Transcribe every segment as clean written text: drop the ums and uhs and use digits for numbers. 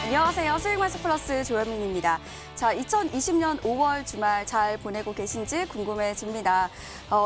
안녕하세요. 수익마스 플러스 조현민입니다. 자, 2020년 5월 주말 잘 보내고 계신지 궁금해집니다.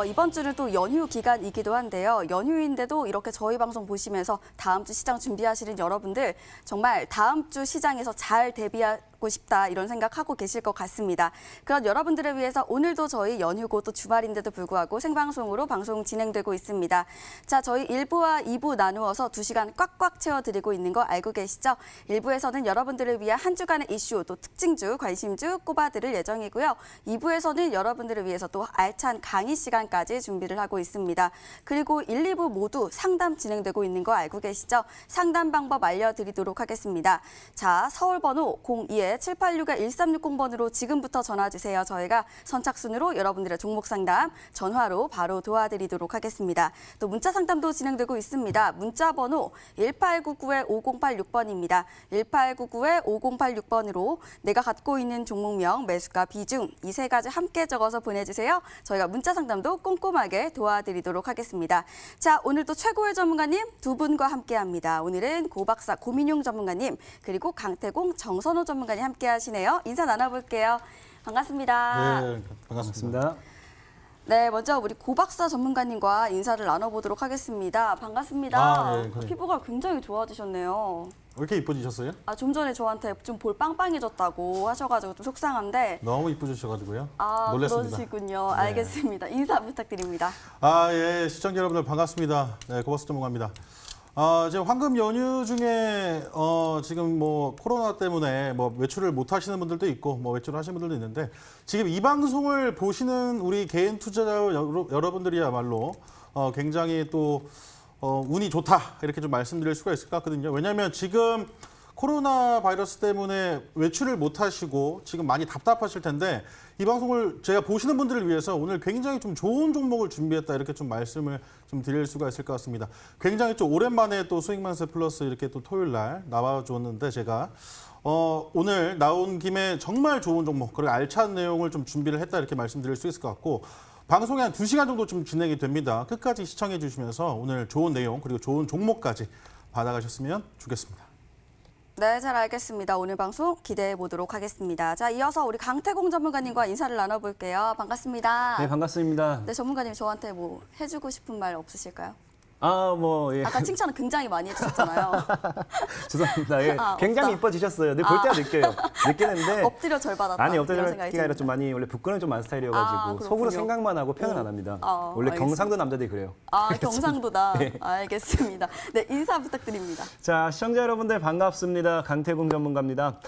이번 주는 또 연휴 기간이기도 한데요. 연휴인데도 이렇게 저희 방송 보시면서 다음 주 시장 준비하시는 여러분들 정말 다음 주 시장에서 잘 대비하고 싶다 이런 생각하고 계실 것 같습니다. 그런 여러분들을 위해서 오늘도 저희 연휴고 또 주말인데도 불구하고 생방송으로 방송 진행되고 있습니다. 자, 저희 1부와 2부 나누어서 2시간 꽉꽉 채워드리고 있는 거 알고 계시죠? 1부에서는 여러분들을 위한 한 주간의 이슈 또 특징주, 관심주 꼽아드릴 예정이고요. 2부에서는 여러분들을 위해서 또 알찬 강의 시간까지 준비를 하고 있습니다. 그리고 1, 2부 모두 상담 진행되고 있는 거 알고 계시죠? 상담 방법 알려드리도록 하겠습니다. 자, 서울 번호 02-786-1360번으로 지금부터 전화 주세요. 저희가 선착순으로 여러분들의 종목 상담 전화로 바로 도와드리도록 하겠습니다. 또 문자 상담도 진행되고 있습니다. 문자 번호 1899-5086번입니다. 1899-5086번으로 내가 갖고 있는 종목명, 매수가, 비중 이 세 가지 함께 적어서 보내주세요. 저희가 문자 상담도 꼼꼼하게 도와드리도록 하겠습니다. 자, 오늘도 최고의 전문가님 두 분과 함께합니다. 오늘은 고박사 고민용 전문가님 그리고 강태공 정선호 전문가님 함께하시네요. 인사 나눠볼게요. 반갑습니다. 네, 반갑습니다. 네, 먼저 우리 고박사 전문가님과 인사를 나눠보도록 하겠습니다. 반갑습니다. 네, 피부가 굉장히 좋아지셨네요. 왜 이렇게 이뻐지셨어요? 좀 전에 저한테 좀 볼 빵빵해졌다고 하셔가지고 좀 속상한데. 너무 이뻐지셔가지고요. 놀랐습니다. 그러시군요. 네. 알겠습니다. 인사 부탁드립니다. 예, 시청자 여러분들 반갑습니다. 네, 고박사 전문가입니다. 지금 황금 연휴 중에 지금 뭐 코로나 때문에 뭐 외출을 못 하시는 분들도 있고 뭐 외출을 하시는 분들도 있는데 지금 이 방송을 보시는 우리 개인 투자자 여러분들이야말로 굉장히 또 운이 좋다 이렇게 좀 말씀드릴 수가 있을 것 같거든요. 왜냐하면 지금 코로나 바이러스 때문에 외출을 못 하시고 지금 많이 답답하실 텐데 이 방송을 제가 보시는 분들을 위해서 오늘 굉장히 좀 좋은 종목을 준비했다 이렇게 좀 말씀을 좀 드릴 수가 있을 것 같습니다. 굉장히 좀 오랜만에 또 수익만세 플러스 이렇게 또 토요일 날 나와줬는데 제가 오늘 나온 김에 정말 좋은 종목 그리고 알찬 내용을 좀 준비를 했다 이렇게 말씀드릴 수 있을 것 같고 방송이 한 2시간 정도 좀 진행이 됩니다. 끝까지 시청해 주시면서 오늘 좋은 내용 그리고 좋은 종목까지 받아가셨으면 좋겠습니다. 네, 잘 알겠습니다. 오늘 방송 기대해 보도록 하겠습니다. 자, 이어서 우리 강태공 전문가님과 인사를 나눠볼게요. 반갑습니다. 네, 반갑습니다. 네, 전문가님 저한테 뭐 해주고 싶은 말 없으실까요? 예. 아까 칭찬을 굉장히 많이 해주셨잖아요. 죄송합니다. 예, 굉장히 이뻐지셨어요. 늘 볼 때가 느껴요. 느끼는데. 엎드려 절 받았다. 아니, 엎드려 이런 절기가 생각이 아니라 좀 많이 원래 부끄러움이 좀 많은 스타일이어가지고 속으로 생각만 하고 표현 안 합니다. 원래 알겠습니다. 경상도 남자들이 그래요. 경상도다. 네. 알겠습니다. 네, 인사 부탁드립니다. 자, 시청자 여러분들 반갑습니다. 강태공 전문가입니다.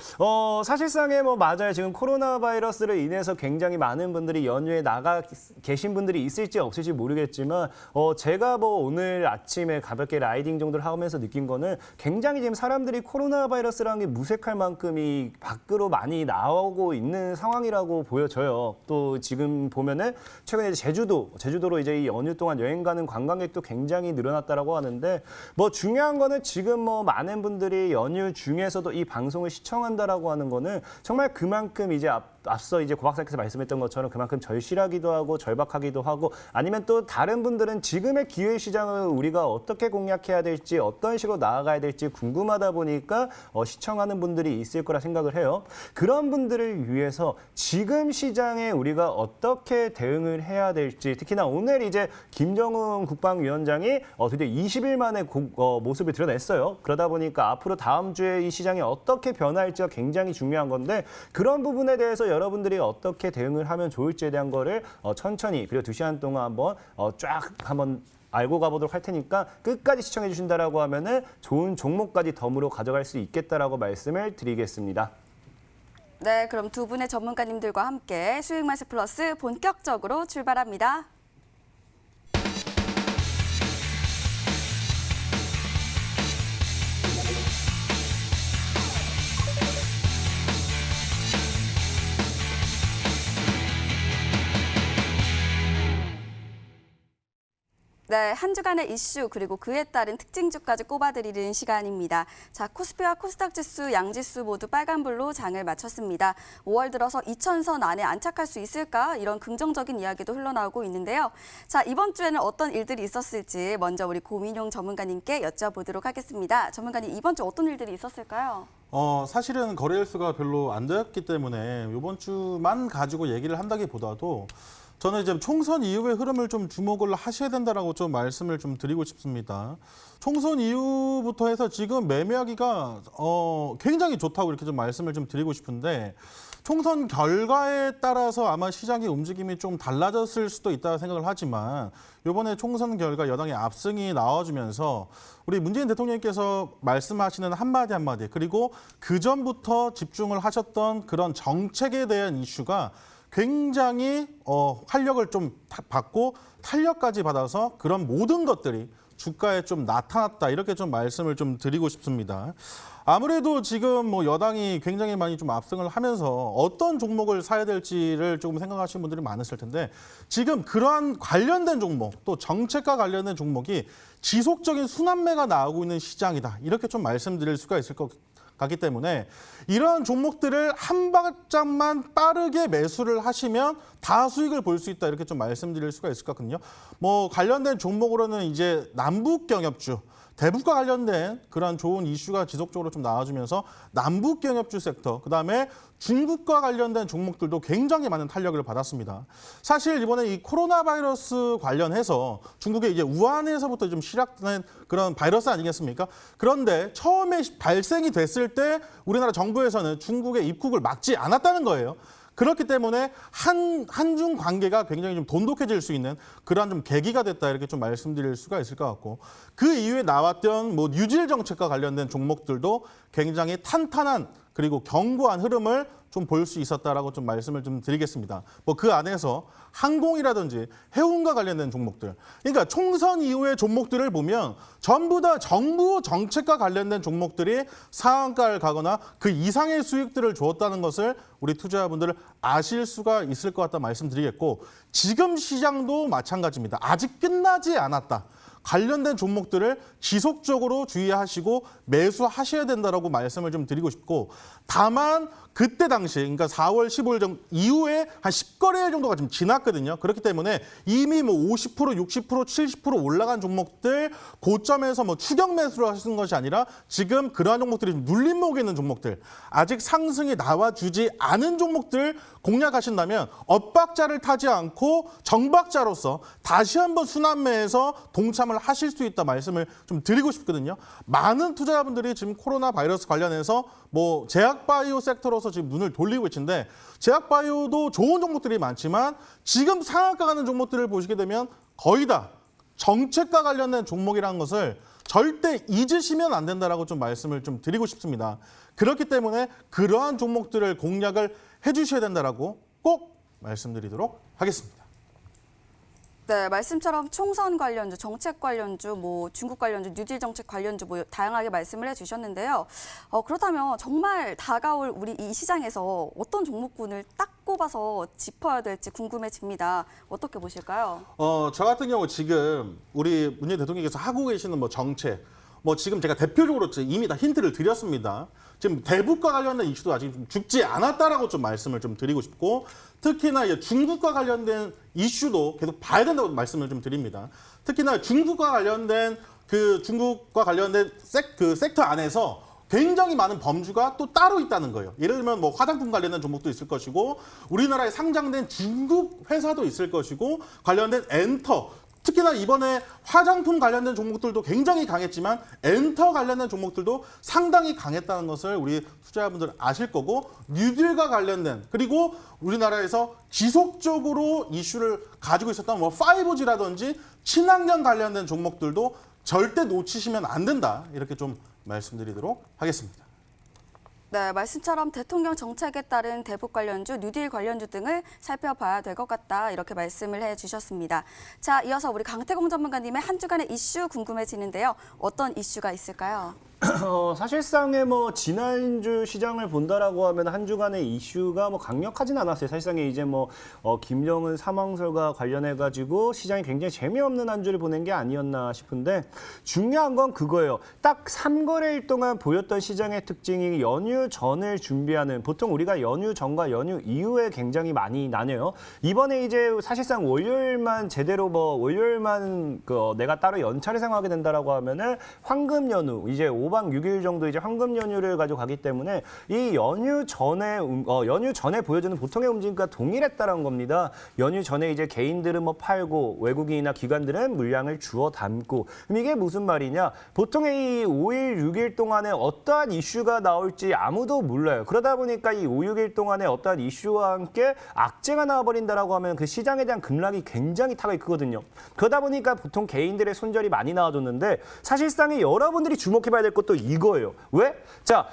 사실상에 뭐 맞아요. 지금 코로나 바이러스로 인해서 굉장히 많은 분들이 연휴에 나가 계신 분들이 있을지 없을지 모르겠지만 제가 뭐 오늘 아침에 가볍게 라이딩 정도를 하면서 느낀 거는 굉장히 지금 사람들이 코로나 바이러스라는 게 무색할 만큼이 밖으로 많이 나오고 있는 상황이라고 보여져요. 또 지금 보면은 최근에 이제 제주도로 이제 이 연휴 동안 여행 가는 관광객도 굉장히 늘어났다라고 하는데 뭐 중요한 거는 지금 뭐 많은 분들이 연휴 중에서도 이 방송을 시청한다라고 하는 거는 정말 그만큼 이제 앞서 이제 고박사께서 말씀했던 것처럼 그만큼 절실하기도 하고 절박하기도 하고 아니면 또 다른 분들은 지금의 기회 시장을 우리가 어떻게 공략해야 될지 어떤 식으로 나아가야 될지 궁금하다 보니까 시청하는 분들이 있을 거라 생각을 해요. 그런 분들을 위해서 지금 시장에 우리가 어떻게 대응을 해야 될지 특히나 오늘 이제 김정은 국방위원장이 드디어 20일 만에 모습을 드러냈어요. 그러다 보니까 앞으로 다음 주에 이 시장이 어떻게 변할지가 굉장히 중요한 건데 그런 부분에 대해서 여러분들이 어떻게 대응을 하면 좋을지에 대한 거를 천천히 그리고 2시간 동안 한번 한번 알고 가보도록 할 테니까 끝까지 시청해 주신다라고 하면은 좋은 종목까지 덤으로 가져갈 수 있겠다라고 말씀을 드리겠습니다. 네, 그럼 두 분의 전문가님들과 함께 수익마스 플러스 본격적으로 출발합니다. 네, 한 주간의 이슈 그리고 그에 따른 특징주까지 꼽아드리는 시간입니다. 자, 코스피와 코스닥 지수, 양지수 모두 빨간불로 장을 마쳤습니다. 5월 들어서 2,000선 안에 안착할 수 있을까? 이런 긍정적인 이야기도 흘러나오고 있는데요. 자, 이번 주에는 어떤 일들이 있었을지 먼저 우리 고민용 전문가님께 여쭤보도록 하겠습니다. 전문가님, 이번 주 어떤 일들이 있었을까요? 사실은 거래 일수가 별로 안 되었기 때문에 이번 주만 가지고 얘기를 한다기보다도 저는 이제 총선 이후의 흐름을 좀 주목을 하셔야 된다라고 좀 말씀을 좀 드리고 싶습니다. 총선 이후부터 해서 지금 매매하기가 굉장히 좋다고 이렇게 좀 말씀을 좀 드리고 싶은데 총선 결과에 따라서 아마 시장의 움직임이 좀 달라졌을 수도 있다 생각을 하지만 이번에 총선 결과 여당의 압승이 나와주면서 우리 문재인 대통령께서 말씀하시는 한마디 한마디 그리고 그 전부터 집중을 하셨던 그런 정책에 대한 이슈가 굉장히 활력을 좀 받고 탄력까지 받아서 그런 모든 것들이 주가에 좀 나타났다 이렇게 좀 말씀을 좀 드리고 싶습니다. 아무래도 지금 뭐 여당이 굉장히 많이 좀 압승을 하면서 어떤 종목을 사야 될지를 조금 생각하시는 분들이 많으실 텐데 지금 그러한 관련된 종목 또 정책과 관련된 종목이 지속적인 순환매가 나오고 있는 시장이다 이렇게 좀 말씀드릴 수가 있을 것 같기 때문에 이러한 종목들을 한 발짝만 빠르게 매수를 하시면 다 수익을 볼 수 있다 이렇게 좀 말씀드릴 수가 있을 것 같거든요. 뭐 관련된 종목으로는 이제 남북 경협주 대북과 관련된 그런 좋은 이슈가 지속적으로 좀 나와주면서 남북 경협주 섹터, 그다음에 중국과 관련된 종목들도 굉장히 많은 탄력을 받았습니다. 사실 이번에 이 코로나 바이러스 관련해서 중국의 이제 우한에서부터 좀 시작된 그런 바이러스 아니겠습니까? 그런데 처음에 발생이 됐을 때 우리나라 정부에서는 중국의 입국을 막지 않았다는 거예요. 그렇기 때문에 한중 관계가 굉장히 좀 돈독해질 수 있는 그러한 좀 계기가 됐다 이렇게 좀 말씀드릴 수가 있을 것 같고 그 이후에 나왔던 뭐 뉴질 정책과 관련된 종목들도 굉장히 탄탄한 그리고 견고한 흐름을 좀 볼 수 있었다라고 좀 말씀을 좀 드리겠습니다. 뭐 그 안에서 항공이라든지 해운과 관련된 종목들, 그러니까 총선 이후의 종목들을 보면 전부 다 정부 정책과 관련된 종목들이 상한가를 가거나 그 이상의 수익들을 주었다는 것을 우리 투자자분들 아실 수가 있을 것 같다 말씀드리겠고 지금 시장도 마찬가지입니다. 아직 끝나지 않았다. 관련된 종목들을 지속적으로 주의하시고 매수하셔야 된다라고 말씀을 좀 드리고 싶고 다만 그때 당시 그러니까 4월 15일 이후에 한 10거래일 정도가 좀 지났거든요. 그렇기 때문에 이미 뭐 50%, 60%, 70% 올라간 종목들 고점에서 뭐 추격 매수를 하시는 것이 아니라 지금 그러한 종목들이 좀 눌림목에 있는 종목들 아직 상승이 나와주지 않은 종목들 공략하신다면 엇박자를 타지 않고 정박자로서 다시 한번 순환매에서 동참을 하실 수 있다 말씀을 좀 드리고 싶거든요. 많은 투자자분들이 지금 코로나 바이러스 관련해서 뭐 제약바이오 섹터로서 지금 눈을 돌리고 계신데 제약바이오도 좋은 종목들이 많지만 지금 상한가 가는 종목들을 보시게 되면 거의 다 정책과 관련된 종목이라는 것을 절대 잊으시면 안 된다라고 좀 말씀을 좀 드리고 싶습니다. 그렇기 때문에 그러한 종목들을 공략을 해주셔야 된다라고 꼭 말씀드리도록 하겠습니다. 네, 말씀처럼 총선 관련주, 정책 관련주, 뭐 중국 관련주, 뉴딜 정책 관련주 뭐 다양하게 말씀을 해주셨는데요. 그렇다면 정말 다가올 우리 이 시장에서 어떤 종목군을 딱 꼽아서 짚어야 될지 궁금해집니다. 어떻게 보실까요? 저 같은 경우 지금 우리 문재인 대통령께서 하고 계시는 뭐 정책, 뭐 지금 제가 대표적으로 이미 다 힌트를 드렸습니다. 지금 대북과 관련된 이슈도 아직 좀 죽지 않았다라고 좀 말씀을 좀 드리고 싶고 특히나 이제 중국과 관련된 이슈도 계속 봐야 된다고 말씀을 좀 드립니다. 특히나 중국과 관련된 섹터 안에서 굉장히 많은 범주가 또 따로 있다는 거예요. 예를 들면 뭐 화장품 관련된 종목도 있을 것이고 우리나라에 상장된 중국 회사도 있을 것이고 관련된 엔터 특히나 이번에 화장품 관련된 종목들도 굉장히 강했지만 엔터 관련된 종목들도 상당히 강했다는 것을 우리 투자자분들 아실 거고 뉴딜과 관련된 그리고 우리나라에서 지속적으로 이슈를 가지고 있었던 뭐 5G라든지 친환경 관련된 종목들도 절대 놓치시면 안 된다 이렇게 좀 말씀드리도록 하겠습니다. 네, 말씀처럼 대통령 정책에 따른 대북 관련주, 뉴딜 관련주 등을 살펴봐야 될 것 같다 이렇게 말씀을 해주셨습니다. 자, 이어서 우리 강태공 전문가님의 한 주간의 이슈 궁금해지는데요. 어떤 이슈가 있을까요? 사실상의 뭐 지난주 시장을 본다라고 하면 한 주간의 이슈가 뭐 강력하진 않았어요. 사실상에 이제 뭐 김정은 사망설과 관련해 가지고 시장이 굉장히 재미없는 한 주를 보낸 게 아니었나 싶은데 중요한 건 그거예요. 딱 3거래일 동안 보였던 시장의 특징이 연휴 전을 준비하는 보통 우리가 연휴 전과 연휴 이후에 굉장히 많이 나뉘어요. 이번에 이제 사실상 월요일만 제대로 월요일만 내가 따로 연차를 생각하게 된다라고 하면은 황금 연휴 이제 5박 6일 정도 이제 황금 연휴를 가지고 가기 때문에 이 연휴 전에 보여주는 보통의 움직임과 동일했다는 겁니다. 연휴 전에 이제 개인들은 뭐 팔고 외국인이나 기관들은 물량을 주워 담고 그럼 이게 무슨 말이냐? 보통의 이 5일, 6일 동안에 어떠한 이슈가 나올지 아무도 몰라요. 그러다 보니까 이 5, 6일 동안에 어떠한 이슈와 함께 악재가 나와버린다라고 하면 그 시장에 대한 급락이 굉장히 타격이 크거든요. 그러다 보니까 보통 개인들의 손절이 많이 나와줬는데 사실상에 여러분들이 주목해봐야 될 것도 이거예요. 왜? 자,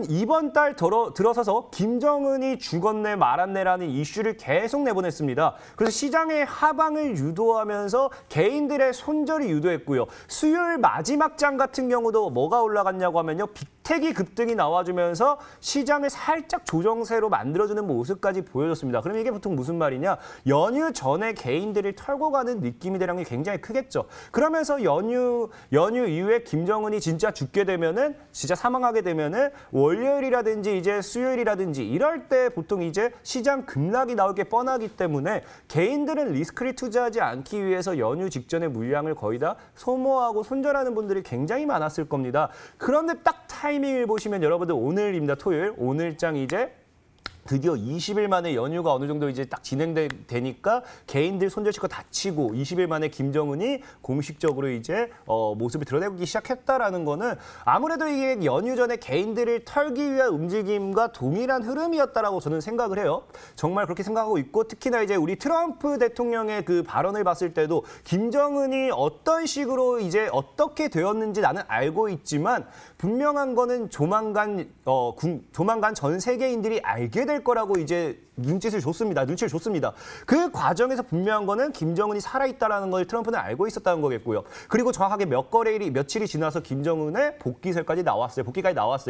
이번 달 들어서서 김정은이 죽었네 말았네라는 이슈를 계속 내보냈습니다. 그래서 시장의 하방을 유도하면서 개인들의 손절이 유도했고요. 수요일 마지막 장 같은 경우도 뭐가 올라갔냐고 하면요. 빅텍이 급등이 나와주면서 시장을 살짝 조정세로 만들어주는 모습까지 보여줬습니다. 그럼 이게 보통 무슨 말이냐? 연휴 전에 개인들을 털고 가는 느낌이 대량이 굉장히 크겠죠. 그러면서 연휴 이후에 김정은이 진짜 죽게 되면은 진짜 사망하게 되면은 월요일이라든지 이제 수요일이라든지 이럴 때 보통 이제 시장 급락이 나올 게 뻔하기 때문에 개인들은 리스크를 투자하지 않기 위해서 연휴 직전에 물량을 거의 다 소모하고 손절하는 분들이 굉장히 많았을 겁니다. 그런데 딱 타이밍을 보시면 여러분들 오늘입니다. 토요일. 오늘장 이제 드디어 20일 만에 연휴가 어느 정도 이제 딱 진행되니까 개인들 손절치고 다치고 20일 만에 김정은이 공식적으로 이제 모습을 드러내기 시작했다라는 거는 아무래도 이게 연휴 전에 개인들을 털기 위한 움직임과 동일한 흐름이었다라고 저는 생각을 해요. 정말 그렇게 생각하고 있고 특히나 이제 우리 트럼프 대통령의 그 발언을 봤을 때도 김정은이 어떤 식으로 이제 어떻게 되었는지 나는 알고 있지만 분명한 거는 조만간 전 세계인들이 알게 될 거라고 이제 눈치를 줬습니다. 그 과정에서 분명한 거는 김정은이 살아있다라는 걸 트럼프는 알고 있었다는 거겠고요. 그리고 정확하게 며칠이 지나서 김정은의 복귀까지 나왔어요.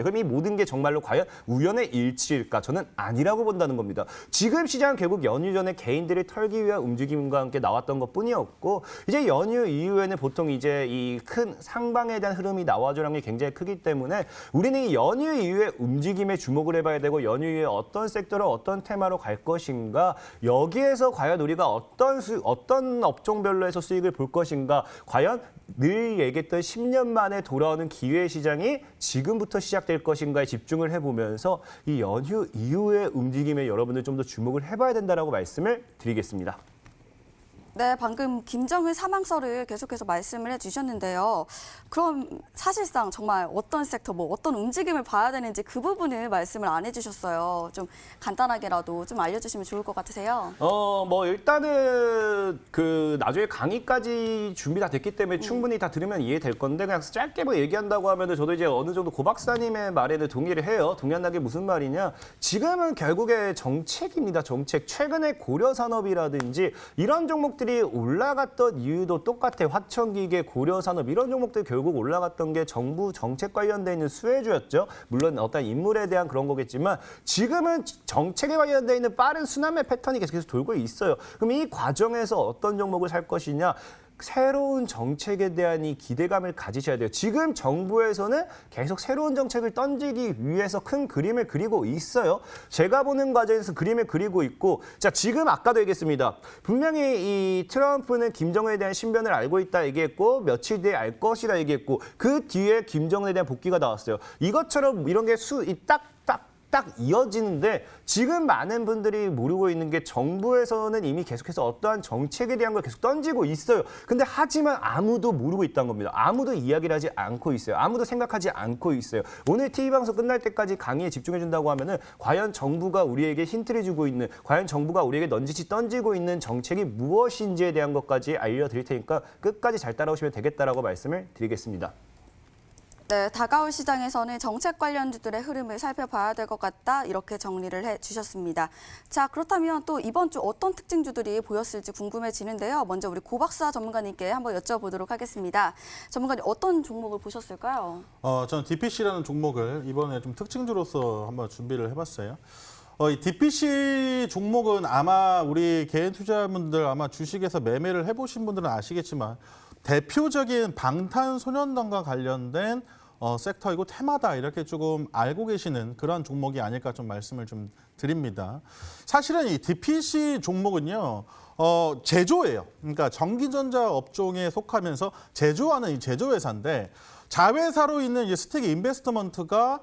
그럼 이 모든 게 정말로 과연 우연의 일치일까? 저는 아니라고 본다는 겁니다. 지금 시장은 결국 연휴 전에 개인들을 털기 위한 움직임과 함께 나왔던 것뿐이었고 이제 연휴 이후에는 보통 이제 이 큰 상방에 대한 흐름이 나와주라는 게 굉장히 크기 때문에 우리는 이 연휴 이후에 움직임에 주목을 해봐야 되고 연휴 이후에 어떤 섹터를 어떤 테마로 갈 것인가 여기에서 과연 우리가 어떤 업종별로에서 수익을 볼 것인가 과연 늘 얘기했던 10년 만에 돌아오는 기회 시장이 지금부터 시작될 것인가에 집중을 해보면서 이 연휴 이후의 움직임에 여러분들 좀 더 주목을 해봐야 된다라고 말씀을 드리겠습니다. 네, 방금 김정은 사망설을 계속해서 말씀을 해주셨는데요. 그럼 사실상 정말 어떤 섹터, 어떤 움직임을 봐야 되는지 그 부분을 말씀을 안 해주셨어요. 좀 간단하게라도 좀 알려주시면 좋을 것 같으세요. 일단은 나중에 강의까지 준비 다 됐기 때문에 충분히 다 들으면 이해될 건데 그냥 짧게 얘기한다고 하면은 저도 이제 어느 정도 고 박사님의 말에는 동의를 해요. 동의한다는 게 무슨 말이냐? 지금은 결국에 정책입니다. 정책. 최근에 고려산업이라든지 이런 종목들이 올라갔던 이유도 똑같아요. 화천기계, 고려산업 이런 종목들이 결국 올라갔던 게 정부 정책 관련돼 있는 수혜주였죠. 물론 어떤 인물에 대한 그런 거겠지만 지금은 정책에 관련돼 있는 빠른 순환매 패턴이 계속해서 돌고 있어요. 그럼 이 과정에서 어떤 종목을 살 것이냐? 새로운 정책에 대한 이 기대감을 가지셔야 돼요. 지금 정부에서는 계속 새로운 정책을 던지기 위해서 큰 그림을 그리고 있어요. 제가 보는 과정에서 그림을 그리고 있고 자 지금 아까도 얘기했습니다. 분명히 이 트럼프는 김정은에 대한 신변을 알고 있다 얘기했고 며칠 뒤에 알 것이다 얘기했고 그 뒤에 김정은에 대한 복귀가 나왔어요. 이것처럼 이런 게 딱 이어지는데 지금 많은 분들이 모르고 있는 게 정부에서는 이미 계속해서 어떠한 정책에 대한 걸 계속 던지고 있어요. 근데 하지만 아무도 모르고 있다는 겁니다. 아무도 이야기를 하지 않고 있어요. 아무도 생각하지 않고 있어요. 오늘 TV방송 끝날 때까지 강의에 집중해준다고 하면은 과연 정부가 우리에게 힌트를 주고 있는 과연 정부가 우리에게 넌지시 던지고 있는 정책이 무엇인지에 대한 것까지 알려드릴 테니까 끝까지 잘 따라오시면 되겠다라고 말씀을 드리겠습니다. 네, 다가올 시장에서는 정책 관련주들의 흐름을 살펴봐야 될 것 같다. 이렇게 정리를 해주셨습니다. 자, 그렇다면 또 이번 주 어떤 특징주들이 보였을지 궁금해지는데요. 먼저 우리 고 박사 전문가님께 한번 여쭤보도록 하겠습니다. 전문가님 어떤 종목을 보셨을까요? 저는 DPC라는 종목을 이번에 좀 특징주로서 한번 준비를 해봤어요. 이 DPC 종목은 아마 우리 개인 투자자분들 아마 주식에서 매매를 해보신 분들은 아시겠지만 대표적인 방탄소년단과 관련된 섹터이고 테마다 이렇게 조금 알고 계시는 그런 종목이 아닐까 좀 말씀을 좀 드립니다. 사실은 이 DPC 종목은요. 제조예요. 그러니까 전기전자 업종에 속하면서 제조하는 이 제조회사인데 자회사로 있는 이 스택 인베스트먼트가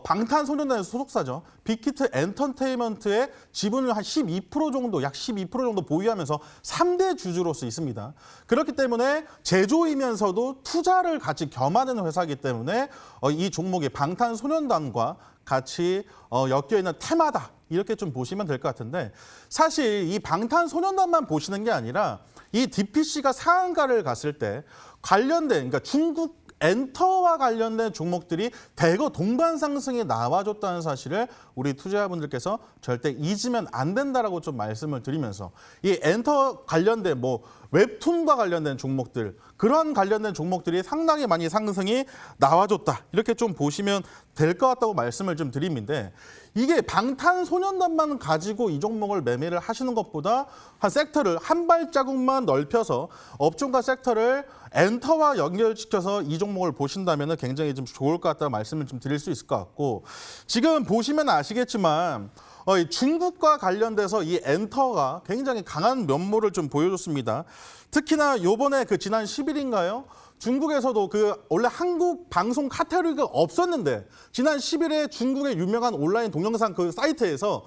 방탄소년단의 소속사죠. 빅히트 엔터테인먼트의 지분을 한 12% 정도, 약 12% 정도 보유하면서 3대 주주로서 있습니다. 그렇기 때문에 제조이면서도 투자를 같이 겸하는 회사이기 때문에 이 종목이 방탄소년단과 같이 엮여 있는 테마다. 이렇게 좀 보시면 될 것 같은데 사실 이 방탄소년단만 보시는 게 아니라 이 DPC가 상한가를 갔을 때 관련된 그러니까 중국 엔터와 관련된 종목들이 대거 동반 상승이 나와줬다는 사실을 우리 투자자분들께서 절대 잊으면 안 된다라고 좀 말씀을 드리면서 이 엔터 관련된 뭐 웹툰과 관련된 종목들 그런 관련된 종목들이 상당히 많이 상승이 나와줬다 이렇게 좀 보시면 될 것 같다고 말씀을 좀 드리는데 이게 방탄소년단만 가지고 이 종목을 매매를 하시는 것보다 한 섹터를 한 발자국만 넓혀서 업종과 섹터를 엔터와 연결시켜서 이 종목을 보신다면 굉장히 좀 좋을 것 같다는 말씀을 좀 드릴 수 있을 것 같고 지금 보시면 아시겠지만 이 중국과 관련돼서 이 엔터가 굉장히 강한 면모를 좀 보여줬습니다. 특히나 요번에 그 지난 10일인가요? 중국에서도 그 원래 한국 방송 카테고리가 없었는데 지난 10일에 중국의 유명한 온라인 동영상 그 사이트에서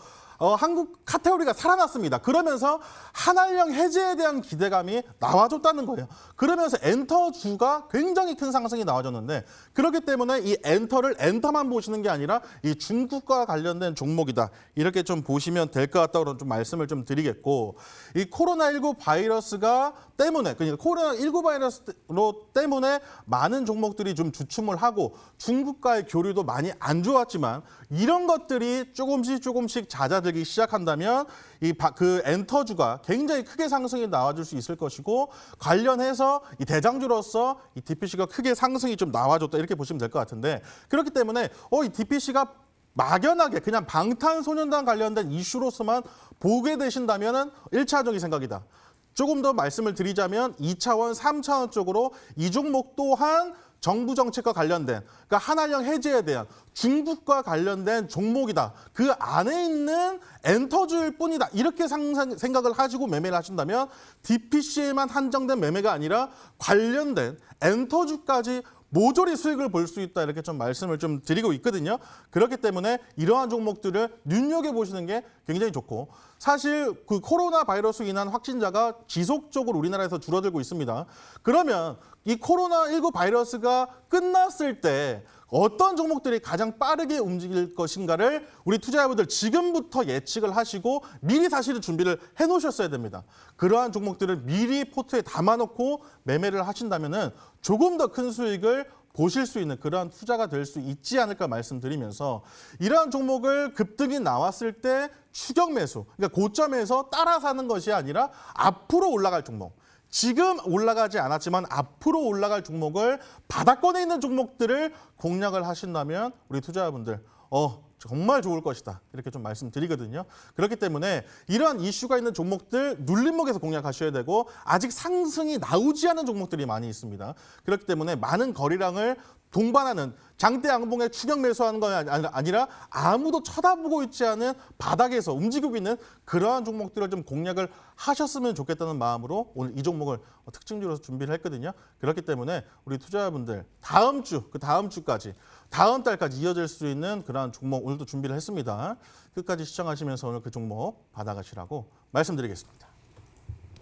한국 카테고리가 살아났습니다. 그러면서 한알령 해제에 대한 기대감이 나와줬다는 거예요. 그러면서 엔터주가 굉장히 큰 상승이 나와줬는데 그렇기 때문에 이 엔터를 엔터만 보시는 게 아니라 이 중국과 관련된 종목이다. 이렇게 좀 보시면 될 것 같다고 좀 말씀을 좀 드리겠고 이 코로나19 바이러스가 때문에 그러니까 코로나19 바이러스로 때문에 많은 종목들이 좀 주춤을 하고 중국과의 교류도 많이 안 좋았지만 이런 것들이 조금씩 잦아들기 시작한다면 그 엔터주가 굉장히 크게 상승이 나와줄 수 있을 것이고 관련해서 이 대장주로서 이 DPC가 크게 상승이 좀 나와줬다 이렇게 보시면 될 것 같은데 그렇기 때문에 이 DPC가 막연하게 그냥 방탄소년단 관련된 이슈로서만 보게 되신다면은 1차적인 생각이다. 조금 더 말씀을 드리자면 2차원, 3차원 쪽으로 이 종목 또한 정부 정책과 관련된 그러니까 한알령 해제에 대한 중국과 관련된 종목이다. 그 안에 있는 엔터주일 뿐이다. 이렇게 생각을 가지고 매매를 하신다면 DPC에만 한정된 매매가 아니라 관련된 엔터주까지 모조리 수익을 볼 수 있다 이렇게 좀 말씀을 좀 드리고 있거든요. 그렇기 때문에 이러한 종목들을 눈여겨보시는 게 굉장히 좋고 사실 그 코로나 바이러스로 인한 확진자가 지속적으로 우리나라에서 줄어들고 있습니다. 그러면 이 코로나19 바이러스가 끝났을 때 어떤 종목들이 가장 빠르게 움직일 것인가를 우리 투자자분들 지금부터 예측을 하시고 미리 사실은 준비를 해놓으셨어야 됩니다. 그러한 종목들을 미리 포트에 담아놓고 매매를 하신다면 조금 더 큰 수익을 보실 수 있는 그러한 투자가 될 수 있지 않을까 말씀드리면서 이러한 종목을 급등이 나왔을 때 추격 매수, 그러니까 고점에서 따라 사는 것이 아니라 앞으로 올라갈 종목. 지금 올라가지 않았지만 앞으로 올라갈 종목을 바닥권에 있는 종목들을 공략을 하신다면 우리 투자자분들 정말 좋을 것이다. 이렇게 좀 말씀드리거든요. 그렇기 때문에 이러한 이슈가 있는 종목들 눌림목에서 공략하셔야 되고 아직 상승이 나오지 않은 종목들이 많이 있습니다. 그렇기 때문에 많은 거래량을 동반하는 장대 양봉에 추격 매수하는 건 아니라 아무도 쳐다보고 있지 않은 바닥에서 움직이고 있는 그러한 종목들을 좀 공략을 하셨으면 좋겠다는 마음으로 오늘 이 종목을 특징주로 준비를 했거든요. 그렇기 때문에 우리 투자자분들 다음 주까지 다음 달까지 이어질 수 있는 그러한 종목 오늘도 준비를 했습니다. 끝까지 시청하시면서 오늘 그 종목 받아가시라고 말씀드리겠습니다.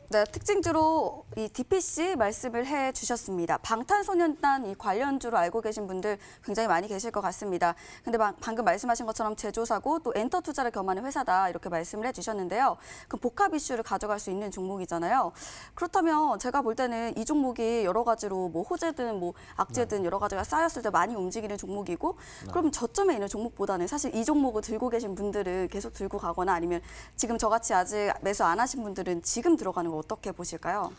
네, 특징주로 이 DPC 말씀을 해주셨습니다. 방탄소년단 이 관련주로 알고 계신 분들 굉장히 많이 계실 것 같습니다. 근데 방금 말씀하신 것처럼 제조사고 또 엔터 투자를 겸하는 회사다 이렇게 말씀을 해주셨는데요. 그럼 복합 이슈를 가져갈 수 있는 종목이잖아요. 그렇다면 제가 볼 때는 이 종목이 여러 가지로 뭐 호재든 뭐 악재든 여러 가지가 쌓였을 때 많이 움직이는 종목이고 그럼 저점에 있는 종목보다는 사실 이 종목을 들고 계신 분들은 계속 들고 가거나 아니면 지금 저같이 아직 매수 안 하신 분들은 지금 들어가는 거 어떻게 보실까요?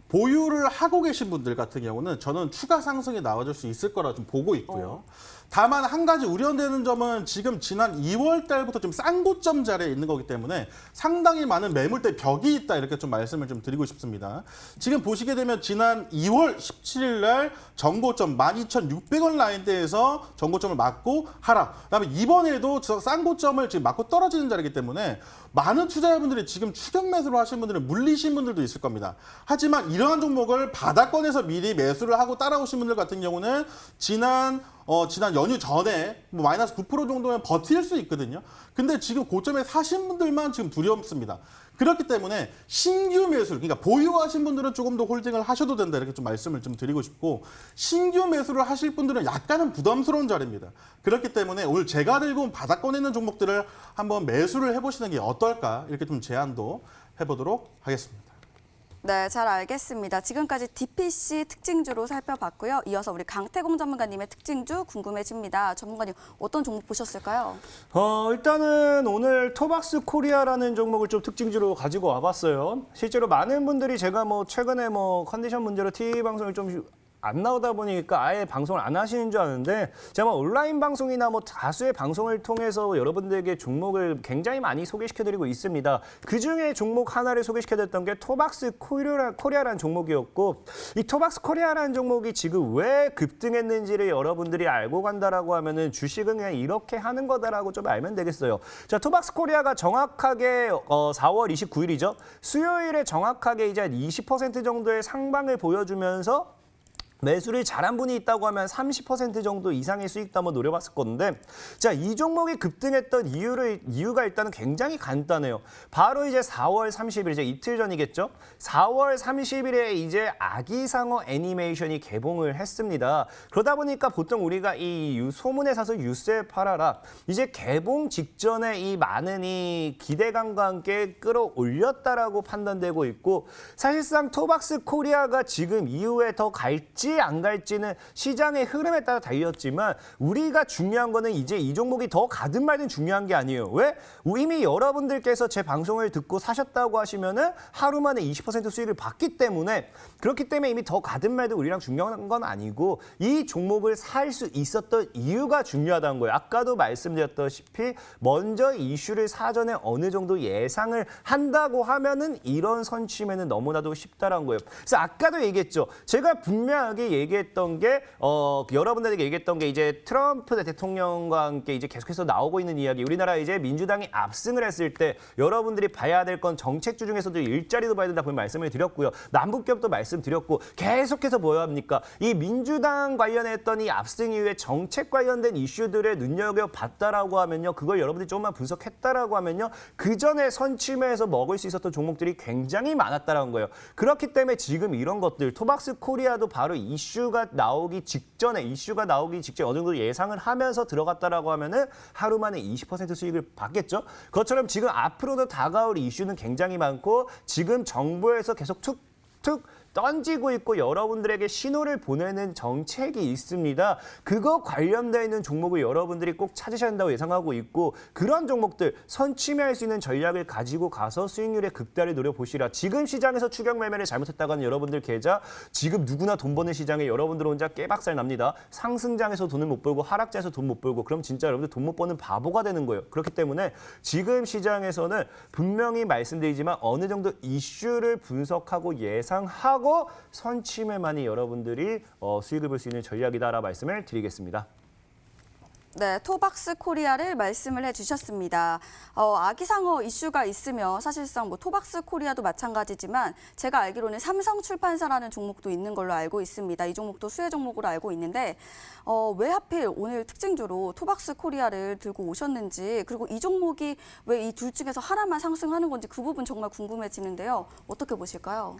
보유를 하고 계신 분들 같은 경우는 저는 추가 상승이 나와줄 수 있을 거라 좀 보고 있고요. 다만 한 가지 우려되는 점은 지금 지난 2월 달부터 좀 싼 고점 자리에 있는 거기 때문에 상당히 많은 매물대 벽이 있다 이렇게 좀 말씀을 좀 드리고 싶습니다. 지금 보시게 되면 지난 2월 17일 날 정고점 12,600원 라인대에서 정고점을 맞고 하락. 그다음에 이번에도 저 싼 고점을 지금 맞고 떨어지는 자리이기 때문에 많은 투자자분들이 지금 추격 매수를 하신 분들은 물리신 분들도 있을 겁니다. 하지만 이러한 종목을 바닥권에서 미리 매수를 하고 따라오신 분들 같은 경우는 지난 연휴 전에 뭐 마이너스 9% 정도면 버틸 수 있거든요. 근데 지금 고점에 사신 분들만 지금 두렵습니다. 그렇기 때문에 신규 매수를, 그러니까 보유하신 분들은 조금 더 홀딩을 하셔도 된다 이렇게 좀 말씀을 좀 드리고 싶고, 신규 매수를 하실 분들은 약간은 부담스러운 자리입니다. 그렇기 때문에 오늘 제가 들고 온 바닥권에 있는 종목들을 한번 매수를 해보시는 게 어떨까 이렇게 좀 제안도 해보도록 하겠습니다. 네, 잘 알겠습니다. 지금까지 DPC 특징주로 살펴봤고요. 이어서 우리 강태공 전문가님의 특징주 궁금해집니다. 전문가님, 어떤 종목 보셨을까요? 일단은 오늘 토박스 코리아라는 종목을 좀 특징주로 가지고 와봤어요. 실제로 많은 분들이 제가 최근에 컨디션 문제로 TV 방송을 좀 안 나오다 보니까 아예 방송을 안 하시는 줄 아는데, 제가 온라인 방송이나 다수의 방송을 통해서 여러분들에게 종목을 굉장히 많이 소개시켜드리고 있습니다. 그중에 종목 하나를 소개시켜드렸던 게 토박스 코리아라는 종목이었고, 이 토박스 코리아라는 종목이 지금 왜 급등했는지를 여러분들이 알고 간다라고 하면은 주식은 그냥 이렇게 하는 거다라고 좀 알면 되겠어요. 자, 토박스 코리아가 정확하게 4월 29일이죠. 수요일에 정확하게 이제 20% 정도의 상방을 보여주면서 매수를 잘한 분이 있다고 하면 30% 정도 이상의 수익도 한번 노려봤을 건데, 자, 이 종목이 급등했던 이유가 일단은 굉장히 간단해요. 바로 이제 4월 30일, 이제 이틀 전이겠죠? 4월 30일에 이제 아기상어 애니메이션이 개봉을 했습니다. 그러다 보니까 보통 우리가 이 소문에 사서 유세 팔아라, 이제 개봉 직전에 이 많은 이 기대감과 함께 끌어올렸다라고 판단되고 있고, 사실상 토박스 코리아가 지금 이후에 더 갈지 안 갈지는 시장의 흐름에 따라 달렸지만, 우리가 중요한 거는 이제 이 종목이 더 가든 말든 중요한 게 아니에요. 왜? 이미 여러분들께서 제 방송을 듣고 사셨다고 하시면은 하루 만에 20% 수익을 받기 때문에, 그렇기 때문에 이미 더 가든 말든 우리랑 중요한 건 아니고, 이 종목을 살 수 있었던 이유가 중요하다는 거예요. 아까도 말씀드렸다시피 먼저 이슈를 사전에 어느 정도 예상을 한다고 하면은 이런 선취매는 너무나도 쉽다라는 거예요. 그래서 아까도 얘기했죠. 제가 분명하게 얘기했던 게 여러분들에게 얘기했던 게 이제 트럼프 대통령과 함께 이제 계속해서 나오고 있는 이야기, 우리나라 이제 민주당이 압승을 했을 때 여러분들이 봐야 될 건 정책주 중에서도 일자리도 봐야 된다, 그런 말씀을 드렸고요. 남북협도 말씀드렸고, 계속해서 뭐야 합니까? 이 민주당 관련했던 이 압승 이후에 정책 관련된 이슈들을 눈여겨봤다라고 하면요, 그걸 여러분들이 조금만 분석했다라고 하면요, 그 전에 선취매에서 먹을 수 있었던 종목들이 굉장히 많았다라는 거예요. 그렇기 때문에 지금 이런 것들, 토박스 코리아도 바로 이슈가 나오기 직전에 어느 정도 예상을 하면서 들어갔다라고 하면은 하루 만에 20% 수익을 받겠죠. 그것처럼 지금 앞으로도 다가올 이슈는 굉장히 많고, 지금 정부에서 계속 툭툭 던지고 있고 여러분들에게 신호를 보내는 정책이 있습니다. 그거 관련되어 있는 종목을 여러분들이 꼭 찾으셔야 한다고 예상하고 있고, 그런 종목들 선취매할 수 있는 전략을 가지고 가서 수익률의 극대화를 노려보시라. 지금 시장에서 추격 매매를 잘못했다가는 여러분들 계좌, 지금 누구나 돈 버는 시장에 여러분들 혼자 깨박살 납니다. 상승장에서 돈을 못 벌고 하락장에서 돈 못 벌고, 그럼 진짜 여러분들 돈 못 버는 바보가 되는 거예요. 그렇기 때문에 지금 시장에서는 분명히 말씀드리지만 어느 정도 이슈를 분석하고 예상하고 선취매만이 여러분들이 수익을 볼 수 있는 전략이다라고 말씀을 드리겠습니다. 네, 토박스 코리아를 말씀을 해주셨습니다. 아기상어 이슈가 있으면 사실상 토박스 코리아도 마찬가지지만, 제가 알기로는 삼성출판사라는 종목도 있는 걸로 알고 있습니다. 이 종목도 수혜 종목으로 알고 있는데, 왜 하필 오늘 특징주로 토박스 코리아를 들고 오셨는지, 그리고 이 종목이 왜 이 둘 중에서 하나만 상승하는 건지 그 부분 정말 궁금해지는데요. 어떻게 보실까요?